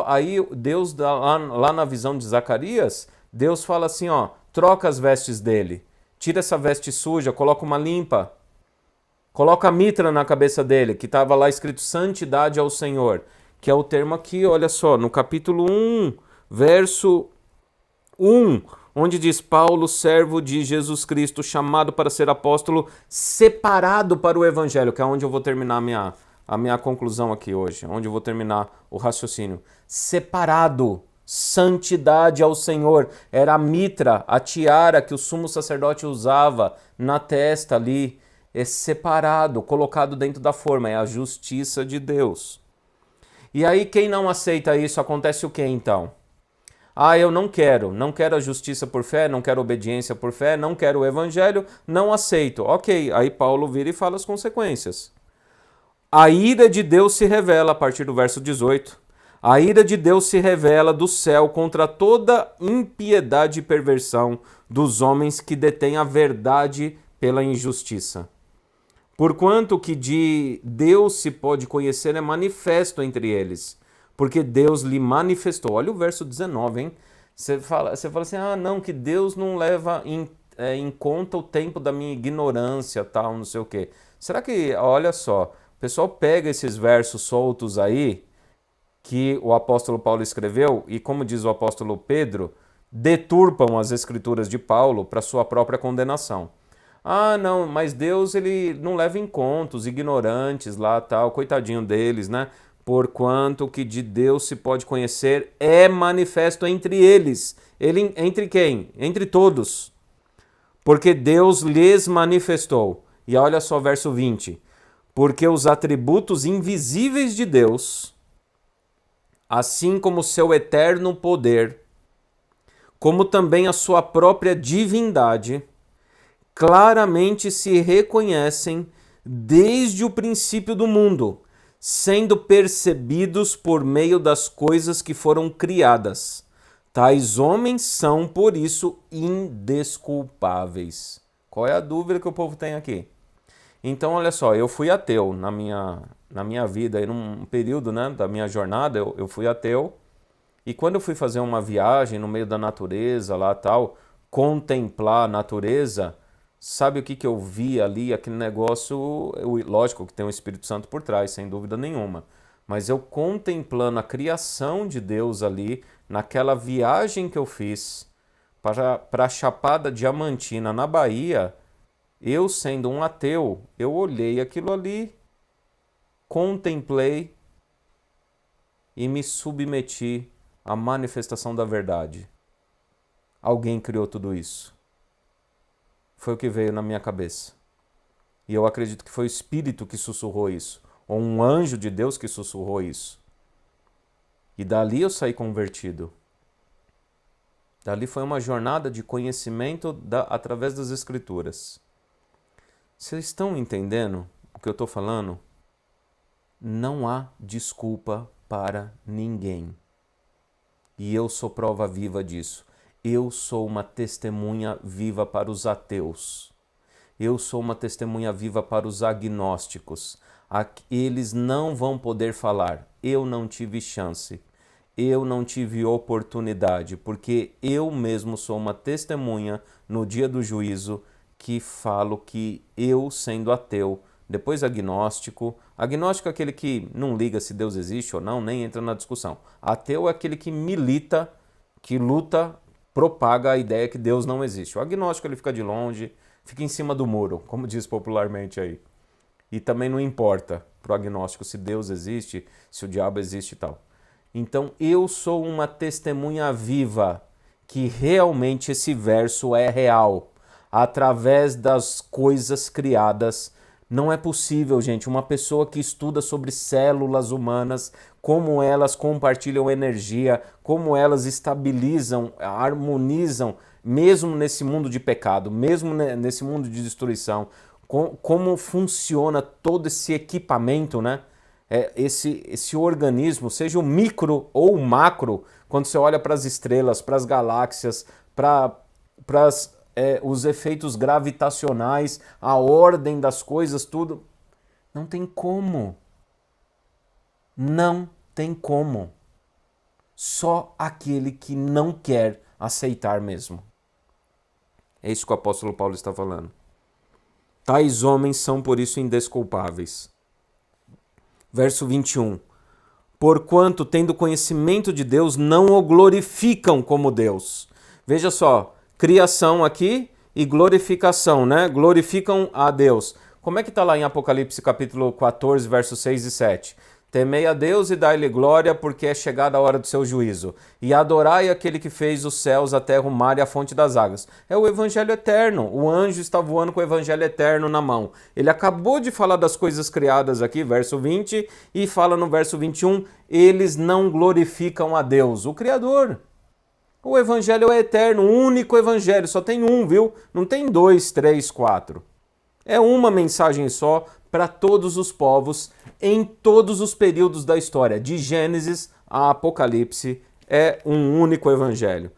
Aí Deus, lá na visão de Zacarias, Deus fala assim, ó, troca as vestes dele, tira essa veste suja, coloca uma limpa, coloca a mitra na cabeça dele, que estava lá escrito santidade ao Senhor, que é o termo aqui, olha só, no capítulo 1, verso 1, onde diz Paulo, servo de Jesus Cristo, chamado para ser apóstolo, separado para o evangelho, que é onde eu vou terminar a minha conclusão aqui hoje, onde eu vou terminar o raciocínio. Separado, santidade ao Senhor, era a mitra, a tiara que o sumo sacerdote usava na testa ali, é separado, colocado dentro da forma, é a justiça de Deus. E aí quem não aceita isso, acontece o que então? Eu não quero a justiça por fé, não quero obediência por fé, não quero o evangelho, não aceito. Ok, aí Paulo vira e fala as consequências. A ira de Deus se revela, a partir do verso 18. A ira de Deus se revela do céu contra toda impiedade e perversão dos homens que detêm a verdade pela injustiça. Porquanto que de Deus se pode conhecer é manifesto entre eles, porque Deus lhe manifestou. Olha o verso 19, hein? Você fala assim, não, que Deus não leva em conta o tempo da minha ignorância, tal, não sei o quê. Será que, olha só, o pessoal pega esses versos soltos aí, que o apóstolo Paulo escreveu, e como diz o apóstolo Pedro, deturpam as escrituras de Paulo para sua própria condenação. Não, mas Deus ele não leva em conta os ignorantes lá, tal, coitadinho deles, né? Porquanto que de Deus se pode conhecer é manifesto entre eles. Entre quem? Entre todos. Porque Deus lhes manifestou. E olha só verso 20. Porque os atributos invisíveis de Deus, assim como o seu eterno poder, como também a sua própria divindade, claramente se reconhecem desde o princípio do mundo, sendo percebidos por meio das coisas que foram criadas. Tais homens são, por isso, indesculpáveis. Qual é a dúvida que o povo tem aqui? Então, olha só, eu fui ateu na minha vida, num período, né, da minha jornada, eu fui ateu. E quando eu fui fazer uma viagem no meio da natureza lá tal, contemplar a natureza, sabe o que eu vi ali? Aquele negócio, lógico que tem o Espírito Santo por trás, sem dúvida nenhuma. Mas eu contemplando a criação de Deus ali, naquela viagem que eu fiz para a Chapada Diamantina, na Bahia, eu sendo um ateu, eu olhei aquilo ali, contemplei e me submeti à manifestação da verdade. Alguém criou tudo isso. Foi o que veio na minha cabeça. E eu acredito que foi o Espírito que sussurrou isso, ou um anjo de Deus que sussurrou isso. E dali eu saí convertido. Dali foi uma jornada de conhecimento através das Escrituras. Vocês estão entendendo o que eu estou falando? Não há desculpa para ninguém. E eu sou prova viva disso. Eu sou uma testemunha viva para os ateus. Eu sou uma testemunha viva para os agnósticos. Eles não vão poder falar. Eu não tive chance. Eu não tive oportunidade, porque eu mesmo sou uma testemunha no dia do juízo que falo que eu, sendo ateu, depois agnóstico é aquele que não liga se Deus existe ou não, nem entra na discussão. Ateu é aquele que milita, que luta, propaga a ideia que Deus não existe. O agnóstico ele fica de longe, fica em cima do muro, como diz popularmente aí. E também não importa para o agnóstico se Deus existe, se o diabo existe e tal. Então eu sou uma testemunha viva que realmente esse verso é real. Através das coisas criadas. Não é possível, gente, uma pessoa que estuda sobre células humanas, como elas compartilham energia, como elas estabilizam, harmonizam, mesmo nesse mundo de pecado, mesmo nesse mundo de destruição, como funciona todo esse equipamento, né? Esse organismo, seja o micro ou o macro, quando você olha para as estrelas, para as galáxias, para os efeitos gravitacionais, a ordem das coisas, tudo. Não tem como. Não tem como. Só aquele que não quer aceitar mesmo. É isso que o apóstolo Paulo está falando. Tais homens são por isso indesculpáveis. Verso 21. Porquanto, tendo conhecimento de Deus, não o glorificam como Deus. Veja só, criação aqui e glorificação, né? Glorificam a Deus. Como é que está lá em Apocalipse capítulo 14, versos 6 e 7? Temei a Deus e dai-lhe glória, porque é chegada a hora do seu juízo. E adorai aquele que fez os céus, a terra, o mar e a fonte das águas. É o evangelho eterno. O anjo está voando com o evangelho eterno na mão. Ele acabou de falar das coisas criadas aqui, verso 20, e fala no verso 21, eles não glorificam a Deus, o Criador. O evangelho é eterno, o único evangelho, só tem um, viu? Não tem 2, 3, 4. É uma mensagem só para todos os povos, em todos os períodos da história, de Gênesis a Apocalipse, é um único evangelho.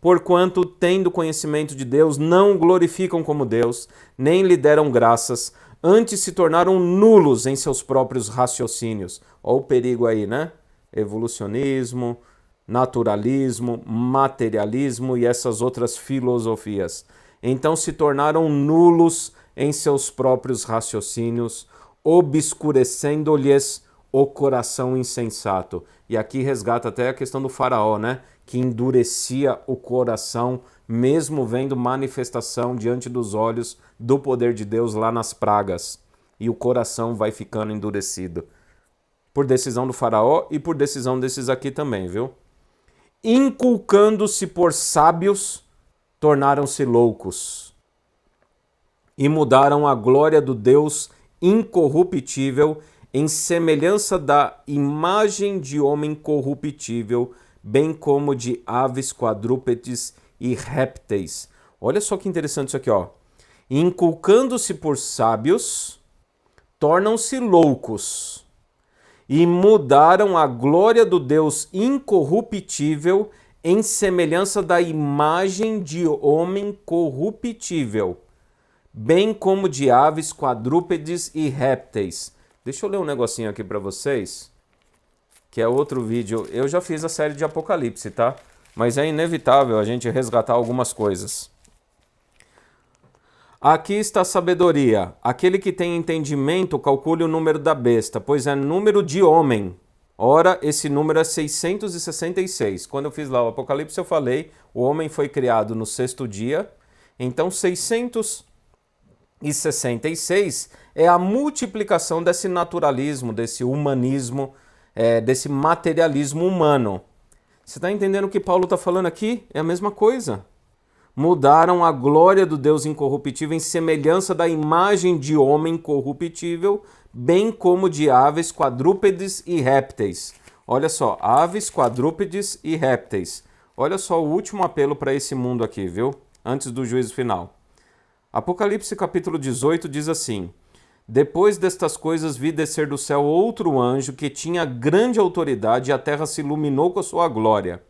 Porquanto, tendo conhecimento de Deus, não o glorificam como Deus, nem lhe deram graças, antes se tornaram nulos em seus próprios raciocínios. Olha o perigo aí, né? Evolucionismo, naturalismo, materialismo e essas outras filosofias. Então se tornaram nulos em seus próprios raciocínios, obscurecendo-lhes o coração insensato. E aqui resgata até a questão do faraó, né? Que endurecia o coração, mesmo vendo manifestação diante dos olhos do poder de Deus lá nas pragas. E o coração vai ficando endurecido. Por decisão do faraó e por decisão desses aqui também, viu? Inculcando-se por sábios, tornaram-se loucos. e mudaram a glória do Deus incorruptível em semelhança da imagem de homem corruptível, bem como de aves, quadrúpedes e répteis. Olha só que interessante isso aqui, ó. Inculcando-se por sábios, tornam-se loucos, e mudaram a glória do Deus incorruptível em semelhança da imagem de homem corruptível, bem como de aves, quadrúpedes e répteis. Deixa eu ler um negocinho aqui para vocês, que é outro vídeo. Eu já fiz a série de Apocalipse, tá? Mas é inevitável a gente resgatar algumas coisas. Aqui está a sabedoria. Aquele que tem entendimento, calcule o número da besta, pois é número de homem. Ora, esse número é 666. Quando eu fiz lá o Apocalipse, eu falei, o homem foi criado no sexto dia. Então, 666 é a multiplicação desse naturalismo, desse humanismo, desse materialismo humano. Você está entendendo o que Paulo está falando aqui? É a mesma coisa. Mudaram a glória do Deus incorruptível em semelhança da imagem de homem corruptível, bem como de aves, quadrúpedes e répteis. Olha só, aves, quadrúpedes e répteis. Olha só o último apelo para esse mundo aqui, viu? Antes do juízo final. Apocalipse capítulo 18 diz assim: Depois destas coisas vi descer do céu outro anjo que tinha grande autoridade e a terra se iluminou com a sua glória.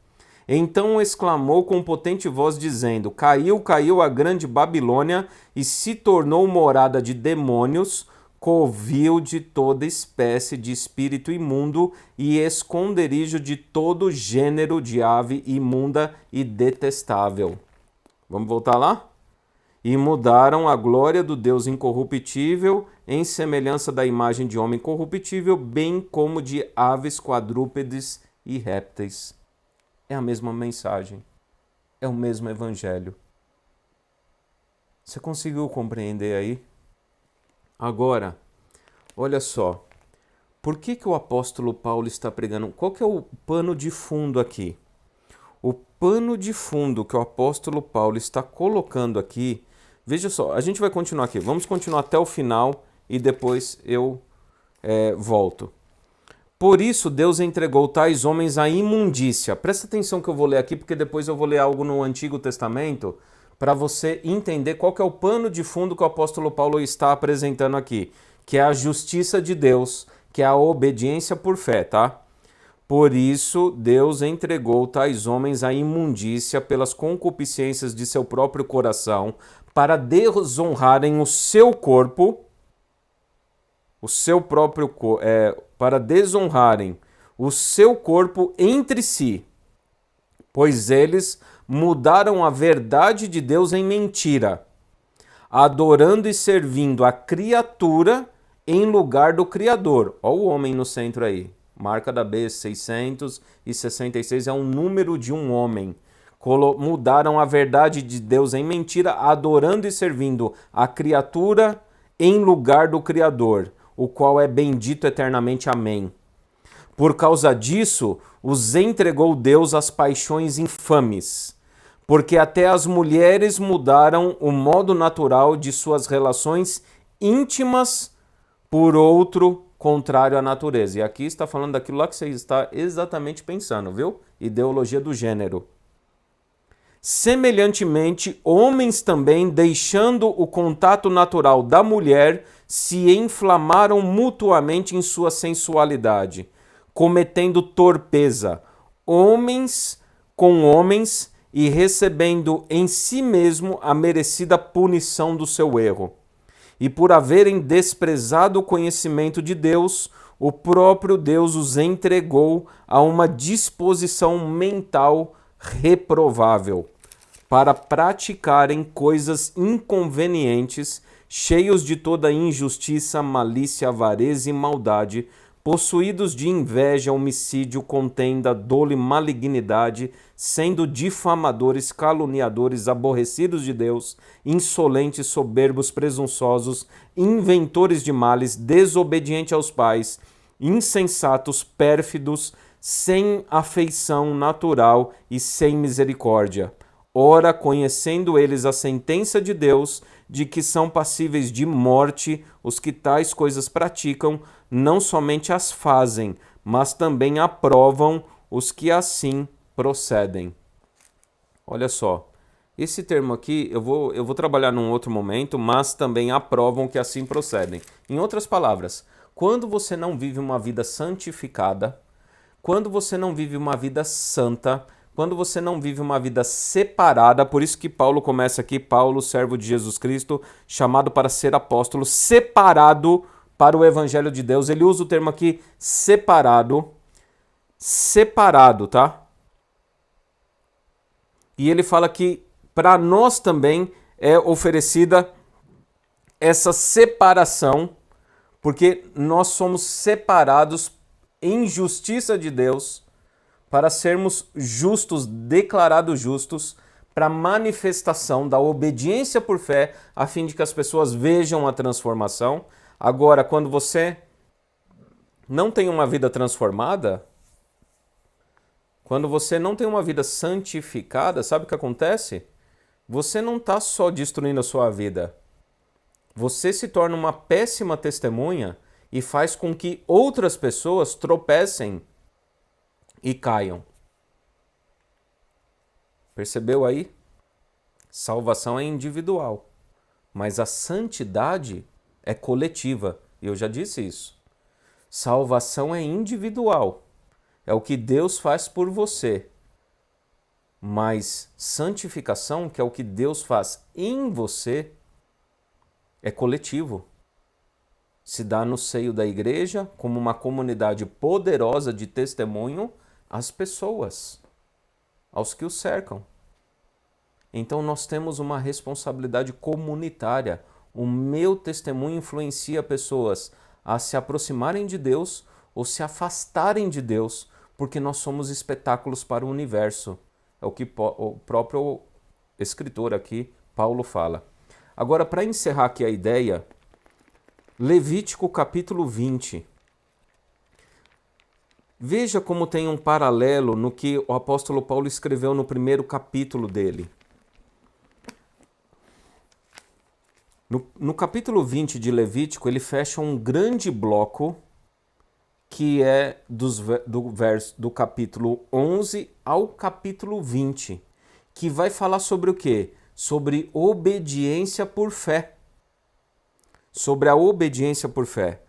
Então exclamou com potente voz, dizendo: Caiu, caiu a grande Babilônia e se tornou morada de demônios, covil de toda espécie de espírito imundo e esconderijo de todo gênero de ave imunda e detestável. Vamos voltar lá? E mudaram a glória do Deus incorruptível em semelhança da imagem de homem corruptível, bem como de aves, quadrúpedes e répteis. É a mesma mensagem, é o mesmo evangelho. Você conseguiu compreender aí? Agora, olha só, por que o apóstolo Paulo está pregando? Qual que é o pano de fundo aqui? O pano de fundo que o apóstolo Paulo está colocando aqui, veja só, a gente vai continuar aqui, vamos continuar até o final e depois eu volto. Por isso Deus entregou tais homens à imundícia. Presta atenção que eu vou ler aqui, porque depois eu vou ler algo no Antigo Testamento para você entender qual que é o pano de fundo que o apóstolo Paulo está apresentando aqui, que é a justiça de Deus, que é a obediência por fé, tá? Por isso Deus entregou tais homens à imundícia pelas concupiscências de seu próprio coração, para desonrarem o seu corpo, para desonrarem o seu corpo entre si, pois eles mudaram a verdade de Deus em mentira, adorando e servindo a criatura em lugar do Criador. Olha o homem no centro aí, marca da besta, 666 é um número de um homem. Mudaram a verdade de Deus em mentira, adorando e servindo a criatura em lugar do Criador, o qual é bendito eternamente. Amém. Por causa disso, os entregou Deus às paixões infames, porque até as mulheres mudaram o modo natural de suas relações íntimas por outro contrário à natureza. E aqui está falando daquilo lá que você está exatamente pensando, viu? Ideologia do gênero. Semelhantemente, homens também, deixando o contato natural da mulher, se inflamaram mutuamente em sua sensualidade, cometendo torpeza, homens com homens, e recebendo em si mesmo a merecida punição do seu erro. E por haverem desprezado o conhecimento de Deus, o próprio Deus os entregou a uma disposição mental reprovável, para praticarem coisas inconvenientes, cheios de toda injustiça, malícia, avareza e maldade, possuídos de inveja, homicídio, contenda, dolo e malignidade, sendo difamadores, caluniadores, aborrecidos de Deus, insolentes, soberbos, presunçosos, inventores de males, desobedientes aos pais, insensatos, pérfidos, sem afeição natural e sem misericórdia, Ora, conhecendo eles a sentença de Deus, de que são passíveis de morte os que tais coisas praticam, não somente as fazem, mas também aprovam os que assim procedem. Olha só, esse termo aqui eu vou trabalhar num outro momento, mas também aprovam que assim procedem. Em outras palavras, quando você não vive uma vida santificada, quando você não vive uma vida santa, quando você não vive uma vida separada, por isso que Paulo começa aqui, Paulo, servo de Jesus Cristo, chamado para ser apóstolo, separado para o evangelho de Deus. Ele usa o termo aqui separado, tá? E ele fala que para nós também é oferecida essa separação, porque nós somos separados em justiça de Deus para sermos justos, declarados justos, para manifestação da obediência por fé, a fim de que as pessoas vejam a transformação. Agora, quando você não tem uma vida transformada, quando você não tem uma vida santificada, sabe o que acontece? Você não está só destruindo a sua vida. Você se torna uma péssima testemunha e faz com que outras pessoas tropecem e caiam. Percebeu aí? Salvação é individual, mas a santidade é coletiva. E eu já disse isso. Salvação é individual. É o que Deus faz por você. Mas santificação, que é o que Deus faz em você, é coletivo. Se dá no seio da igreja, como uma comunidade poderosa de testemunho às pessoas, aos que o cercam. Então nós temos uma responsabilidade comunitária. O meu testemunho influencia pessoas a se aproximarem de Deus ou se afastarem de Deus, porque nós somos espetáculos para o universo. É o que o próprio escritor aqui, Paulo, fala. Agora, para encerrar aqui a ideia, Levítico capítulo 20. Veja como tem um paralelo no que o apóstolo Paulo escreveu no primeiro capítulo dele. No capítulo 20 de Levítico, ele fecha um grande bloco que é do capítulo 11 ao capítulo 20, que vai falar sobre o quê? Sobre obediência por fé. Sobre a obediência por fé.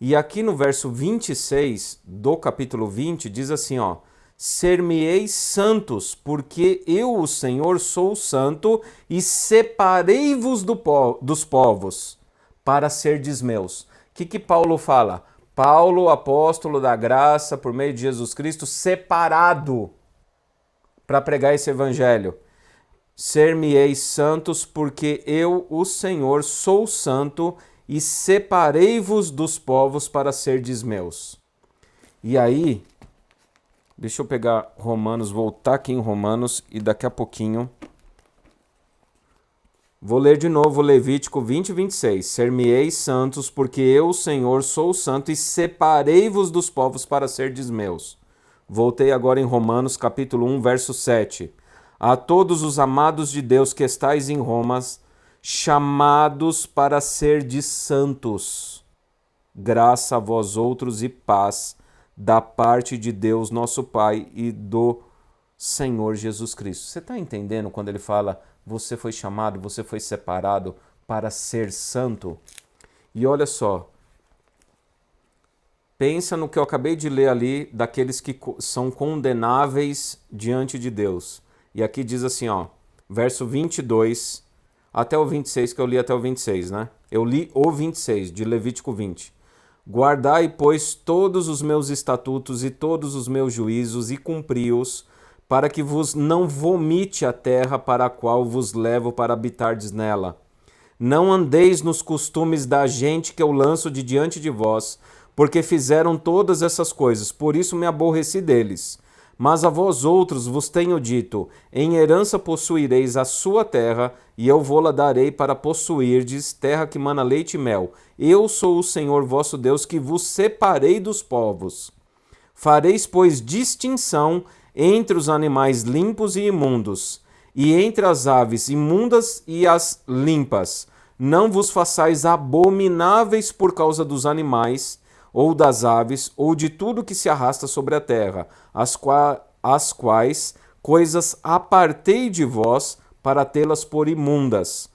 E aqui no verso 26 do capítulo 20 diz assim, ó: ser-me-eis santos, porque eu, o Senhor, sou santo, e separei-vos dos povos, para serdes meus. O que Paulo fala? Paulo, apóstolo da graça, por meio de Jesus Cristo, separado para pregar esse evangelho. Ser-me-eis santos, porque eu, o Senhor, sou santo, e separei-vos dos povos para serdes meus. E aí, deixa eu pegar Romanos, voltar aqui em Romanos, e daqui a pouquinho vou ler de novo Levítico 20, 26. Ser-me-eis santos, porque eu, Senhor, sou santo, e separei-vos dos povos para serdes meus. Voltei agora em Romanos, capítulo 1, verso 7. A todos os amados de Deus que estais em Roma, chamados para serdes santos, graça a vós outros e paz, da parte de Deus nosso Pai e do Senhor Jesus Cristo. Você está entendendo quando ele fala, você foi chamado, você foi separado para ser santo? E olha só, pensa no que eu acabei de ler ali, daqueles que são condenáveis diante de Deus. E aqui diz assim, ó, verso 22 até o 26, que eu li até o 26, né? Eu li o 26, de Levítico 20. Guardai, pois, todos os meus estatutos e todos os meus juízos e cumpri-os, para que vos não vomite a terra para a qual vos levo para habitardes nela. Não andeis nos costumes da gente que eu lanço de diante de vós, porque fizeram todas essas coisas, por isso me aborreci deles. Mas a vós outros vos tenho dito, em herança possuireis a sua terra, e eu vou-la darei para possuirdes, terra que mana leite e mel. Eu sou o Senhor vosso Deus, que vos separei dos povos. Fareis, pois, distinção entre os animais limpos e imundos, e entre as aves imundas e as limpas. Não vos façais abomináveis por causa dos animais, ou das aves, ou de tudo que se arrasta sobre a terra, as quais coisas apartei de vós para tê-las por imundas.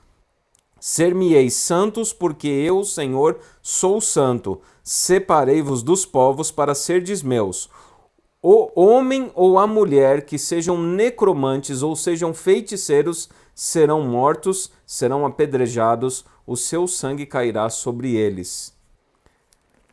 Ser-me-eis santos, porque eu, Senhor, sou santo. Separei-vos dos povos para serdes meus. O homem ou a mulher que sejam necromantes ou sejam feiticeiros serão mortos, serão apedrejados, o seu sangue cairá sobre eles.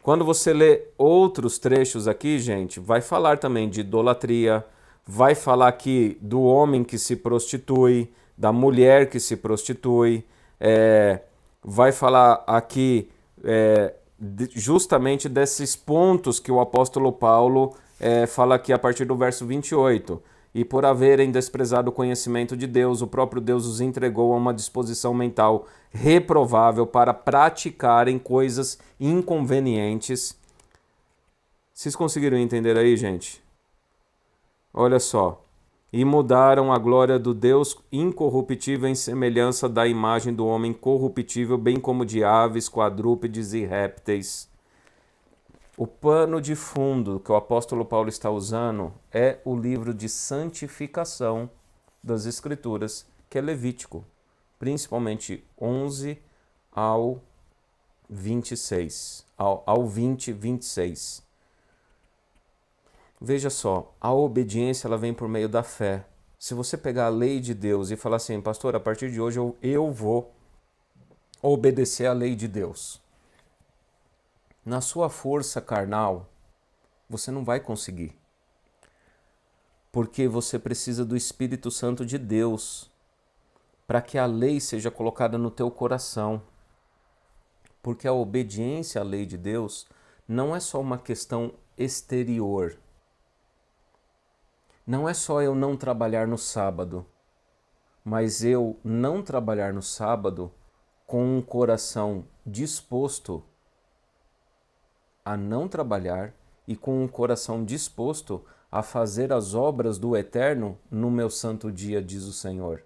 Quando você lê outros trechos aqui, gente, vai falar também de idolatria, vai falar aqui do homem que se prostitui, da mulher que se prostitui, vai falar aqui justamente desses pontos que o apóstolo Paulo fala aqui a partir do verso 28. E por haverem desprezado o conhecimento de Deus, o próprio Deus os entregou a uma disposição mental reprovável para praticarem coisas inconvenientes. Vocês conseguiram entender aí, gente? Olha só. E mudaram a glória do Deus incorruptível em semelhança da imagem do homem corruptível, bem como de aves, quadrúpedes e répteis. O pano de fundo que o apóstolo Paulo está usando é o livro de santificação das Escrituras, que é Levítico, principalmente 11 ao 26, ao 20, 26. Veja só, a obediência ela vem por meio da fé. Se você pegar a lei de Deus e falar assim, pastor, a partir de hoje eu vou obedecer à lei de Deus. Na sua força carnal, você não vai conseguir. Porque você precisa do Espírito Santo de Deus para que a lei seja colocada no teu coração. Porque a obediência à lei de Deus não é só uma questão exterior. Não é só eu não trabalhar no sábado, mas eu não trabalhar no sábado com um coração disposto a não trabalhar e com um coração disposto a fazer as obras do Eterno no meu santo dia, diz o Senhor.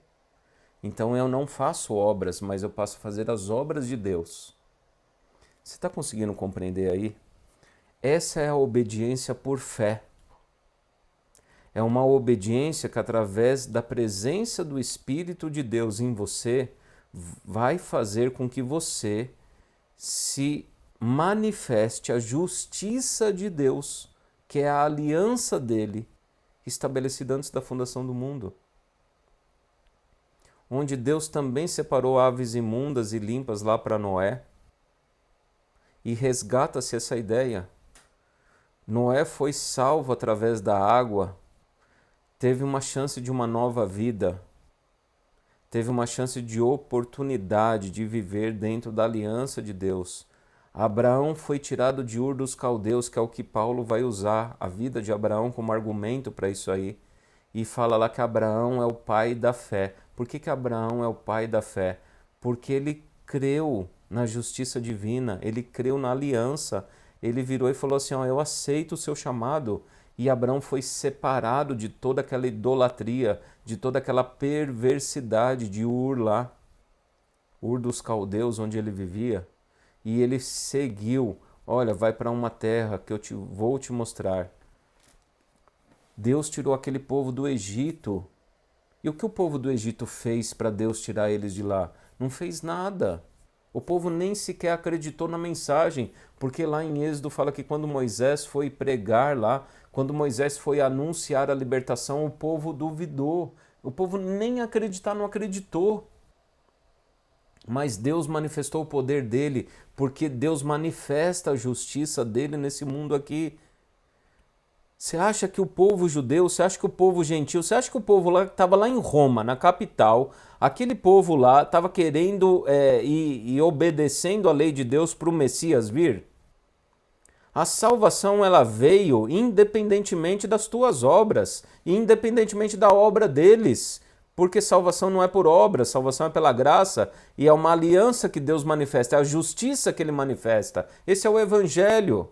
Então eu não faço obras, mas eu passo a fazer as obras de Deus. Você está conseguindo compreender aí? Essa é a obediência por fé. É uma obediência que, através da presença do Espírito de Deus em você, vai fazer com que você se manifeste a justiça de Deus, que é a aliança dele, estabelecida antes da fundação do mundo. Onde Deus também separou aves imundas e limpas lá para Noé. E resgata-se essa ideia. Noé foi salvo através da água, teve uma chance de uma nova vida, teve uma chance de oportunidade de viver dentro da aliança de Deus. Abraão foi tirado de Ur dos Caldeus, que é o que Paulo vai usar a vida de Abraão como argumento para isso aí. E fala lá que Abraão é o pai da fé. Por que Abraão é o pai da fé? Porque ele creu na justiça divina, ele creu na aliança. Ele virou e falou assim, eu aceito o seu chamado. E Abraão foi separado de toda aquela idolatria, de toda aquela perversidade de Ur lá. Ur dos Caldeus, onde ele vivia. E ele seguiu, olha, vai para uma terra que eu vou te mostrar. Deus tirou aquele povo do Egito. E o que o povo do Egito fez para Deus tirar eles de lá? Não fez nada. O povo nem sequer acreditou na mensagem, porque lá em Êxodo fala que quando Moisés foi pregar lá, quando Moisés foi anunciar a libertação, o povo duvidou. O povo nem acreditar não acreditou. Mas Deus manifestou o poder dele, porque Deus manifesta a justiça dele nesse mundo aqui. Você acha que o povo judeu, você acha que o povo gentil, você acha que o povo lá estava lá em Roma, na capital, aquele povo lá estava querendo e obedecendo a lei de Deus para o Messias vir? A salvação ela veio independentemente das tuas obras, independentemente da obra deles. Porque salvação não é por obra, salvação é pela graça e é uma aliança que Deus manifesta, é a justiça que ele manifesta. Esse é o Evangelho.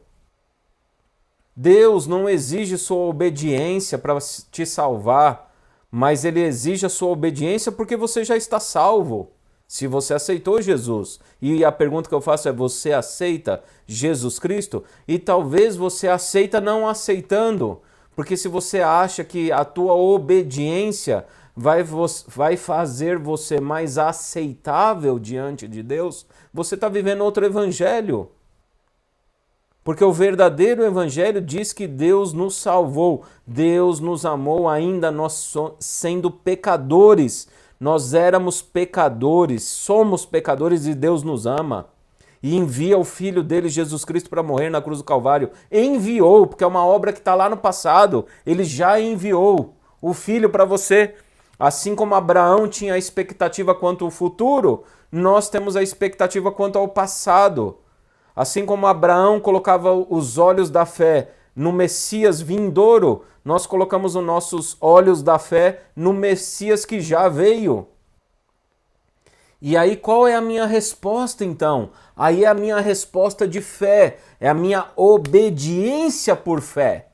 Deus não exige sua obediência para te salvar, mas ele exige a sua obediência porque você já está salvo. Se você aceitou Jesus, e a pergunta que eu faço é: você aceita Jesus Cristo? E talvez você aceita não aceitando, porque se você acha que a tua obediência vai fazer você mais aceitável diante de Deus, você está vivendo outro evangelho. Porque o verdadeiro evangelho diz que Deus nos salvou, Deus nos amou ainda nós sendo pecadores. Nós éramos pecadores, somos pecadores e Deus nos ama. E envia o Filho dele, Jesus Cristo, para morrer na cruz do Calvário. Enviou, porque é uma obra que está lá no passado. Ele já enviou o Filho para você. Assim como Abraão tinha a expectativa quanto ao futuro, nós temos a expectativa quanto ao passado. Assim como Abraão colocava os olhos da fé no Messias vindouro, nós colocamos os nossos olhos da fé no Messias que já veio. E aí qual é a minha resposta então? Aí é a minha resposta de fé, é a minha obediência por fé.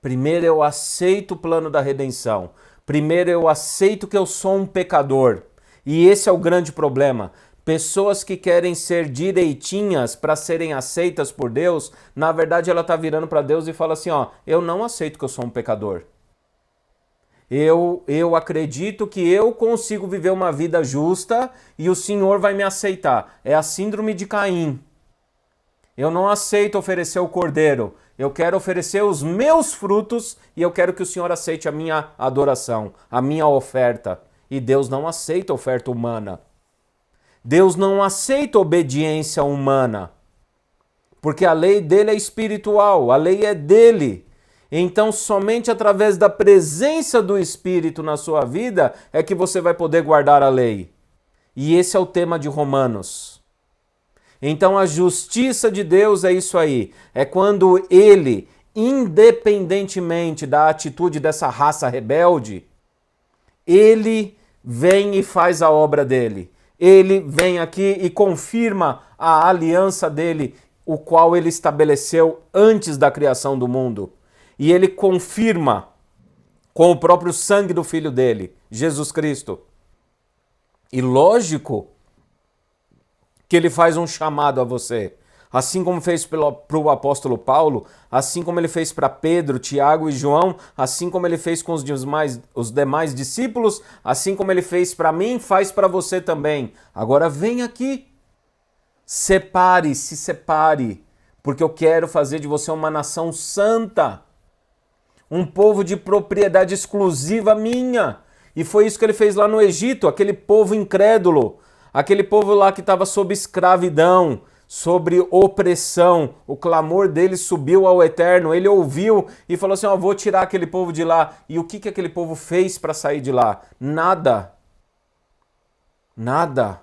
Primeiro eu aceito o plano da redenção. Primeiro eu aceito que eu sou um pecador. E esse é o grande problema. Pessoas que querem ser direitinhas para serem aceitas por Deus, na verdade ela está virando para Deus e fala assim, ó, eu não aceito que eu sou um pecador. Eu acredito que eu consigo viver uma vida justa e o Senhor vai me aceitar. É a síndrome de Caim. Eu não aceito oferecer o cordeiro. Eu quero oferecer os meus frutos e eu quero que o Senhor aceite a minha adoração, a minha oferta. E Deus não aceita oferta humana. Deus não aceita obediência humana, porque a lei dele é espiritual, a lei é dele. Então, somente através da presença do Espírito na sua vida é que você vai poder guardar a lei. E esse é o tema de Romanos. Então, a justiça de Deus é isso aí. É quando ele, independentemente da atitude dessa raça rebelde, ele vem e faz a obra dele. Ele vem aqui e confirma a aliança dele, o qual ele estabeleceu antes da criação do mundo. E ele confirma com o próprio sangue do Filho dele, Jesus Cristo. E lógico que ele faz um chamado a você. Assim como fez para o apóstolo Paulo, assim como ele fez para Pedro, Tiago e João, assim como ele fez com os demais discípulos, assim como ele fez para mim, faz para você também. Agora vem aqui, se separe, porque eu quero fazer de você uma nação santa, um povo de propriedade exclusiva minha. E foi isso que ele fez lá no Egito, aquele povo incrédulo, aquele povo lá que estava sob escravidão, sobre opressão, o clamor dele subiu ao Eterno, ele ouviu e falou assim, ó, vou tirar aquele povo de lá. E o que aquele povo fez para sair de lá? Nada. Nada.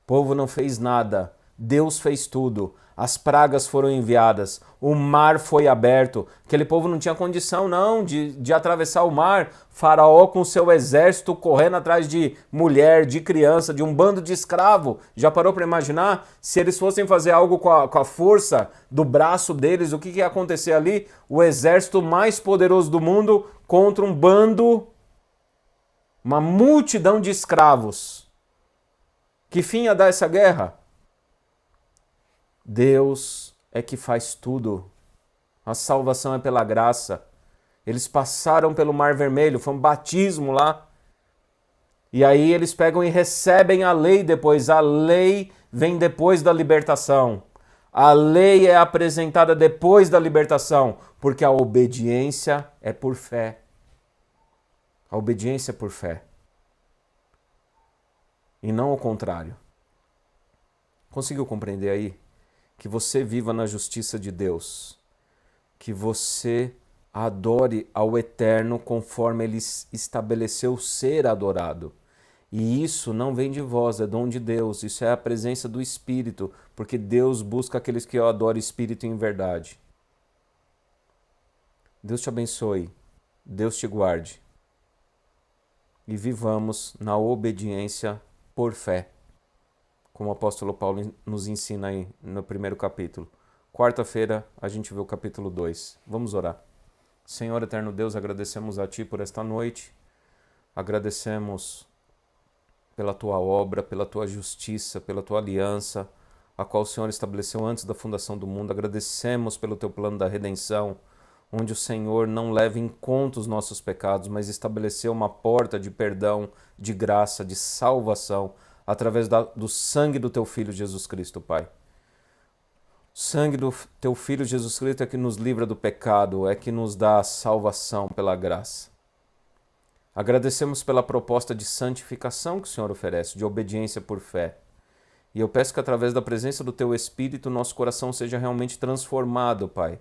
O povo não fez nada. Deus fez tudo. As pragas foram enviadas, o mar foi aberto. Aquele povo não tinha condição não de atravessar o mar. Faraó com seu exército correndo atrás de mulher, de criança, de um bando de escravo. Já parou para imaginar? Se eles fossem fazer algo com a força do braço deles, o que ia acontecer ali? O exército mais poderoso do mundo contra um bando, uma multidão de escravos. Que fim ia dar essa guerra? Deus é que faz tudo. A salvação é pela graça. Eles passaram pelo Mar Vermelho, foi um batismo lá. E aí eles pegam e recebem a lei depois. A lei vem depois da libertação. A lei é apresentada depois da libertação, porque a obediência é por fé. A obediência é por fé. E não o contrário. Conseguiu compreender aí? Que você viva na justiça de Deus, que você adore ao Eterno conforme Ele estabeleceu ser adorado. E isso não vem de vós, é dom de Deus, isso é a presença do Espírito, porque Deus busca aqueles que o adoram Espírito em verdade. Deus te abençoe, Deus te guarde e vivamos na obediência por fé, como o apóstolo Paulo nos ensina aí no primeiro capítulo. Quarta-feira a gente vê o capítulo 2. Vamos orar. Senhor eterno Deus, agradecemos a Ti por esta noite, agradecemos pela Tua obra, pela Tua justiça, pela Tua aliança, a qual o Senhor estabeleceu antes da fundação do mundo. Agradecemos pelo Teu plano da redenção, onde o Senhor não leva em conta os nossos pecados, mas estabeleceu uma porta de perdão, de graça, de salvação, através do sangue do Teu Filho Jesus Cristo, Pai. O sangue do Teu Filho Jesus Cristo é que nos livra do pecado, é que nos dá a salvação pela graça. Agradecemos pela proposta de santificação que o Senhor oferece, de obediência por fé. E eu peço que através da presença do Teu Espírito, nosso coração seja realmente transformado, Pai.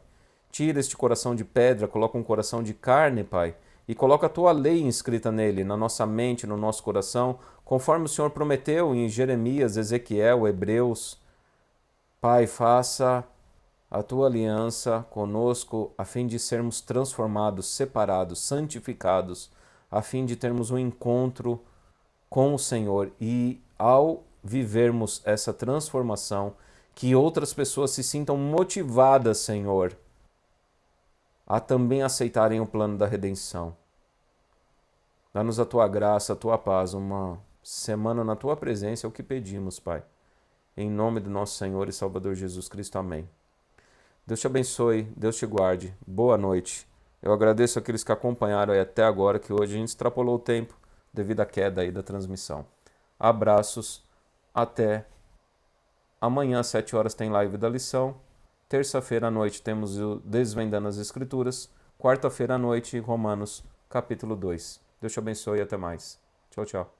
Tira este coração de pedra, coloca um coração de carne, Pai, e coloca a Tua lei inscrita nele, na nossa mente, no nosso coração, conforme o Senhor prometeu em Jeremias, Ezequiel, Hebreus. Pai, faça a Tua aliança conosco, a fim de sermos transformados, separados, santificados, a fim de termos um encontro com o Senhor e, ao vivermos essa transformação, que outras pessoas se sintam motivadas, Senhor, a também aceitarem o plano da redenção. Dá-nos a Tua graça, a Tua paz, uma semana na Tua presença, é o que pedimos, Pai. Em nome do nosso Senhor e Salvador Jesus Cristo. Amém. Deus te abençoe, Deus te guarde. Boa noite. Eu agradeço àqueles que acompanharam aí até agora, que hoje a gente extrapolou o tempo devido à queda aí da transmissão. Abraços, até amanhã às 7 horas tem live da lição. Terça-feira à noite temos o Desvendando as Escrituras. Quarta-feira à noite, Romanos, capítulo 2. Deus te abençoe e até mais. Tchau, tchau.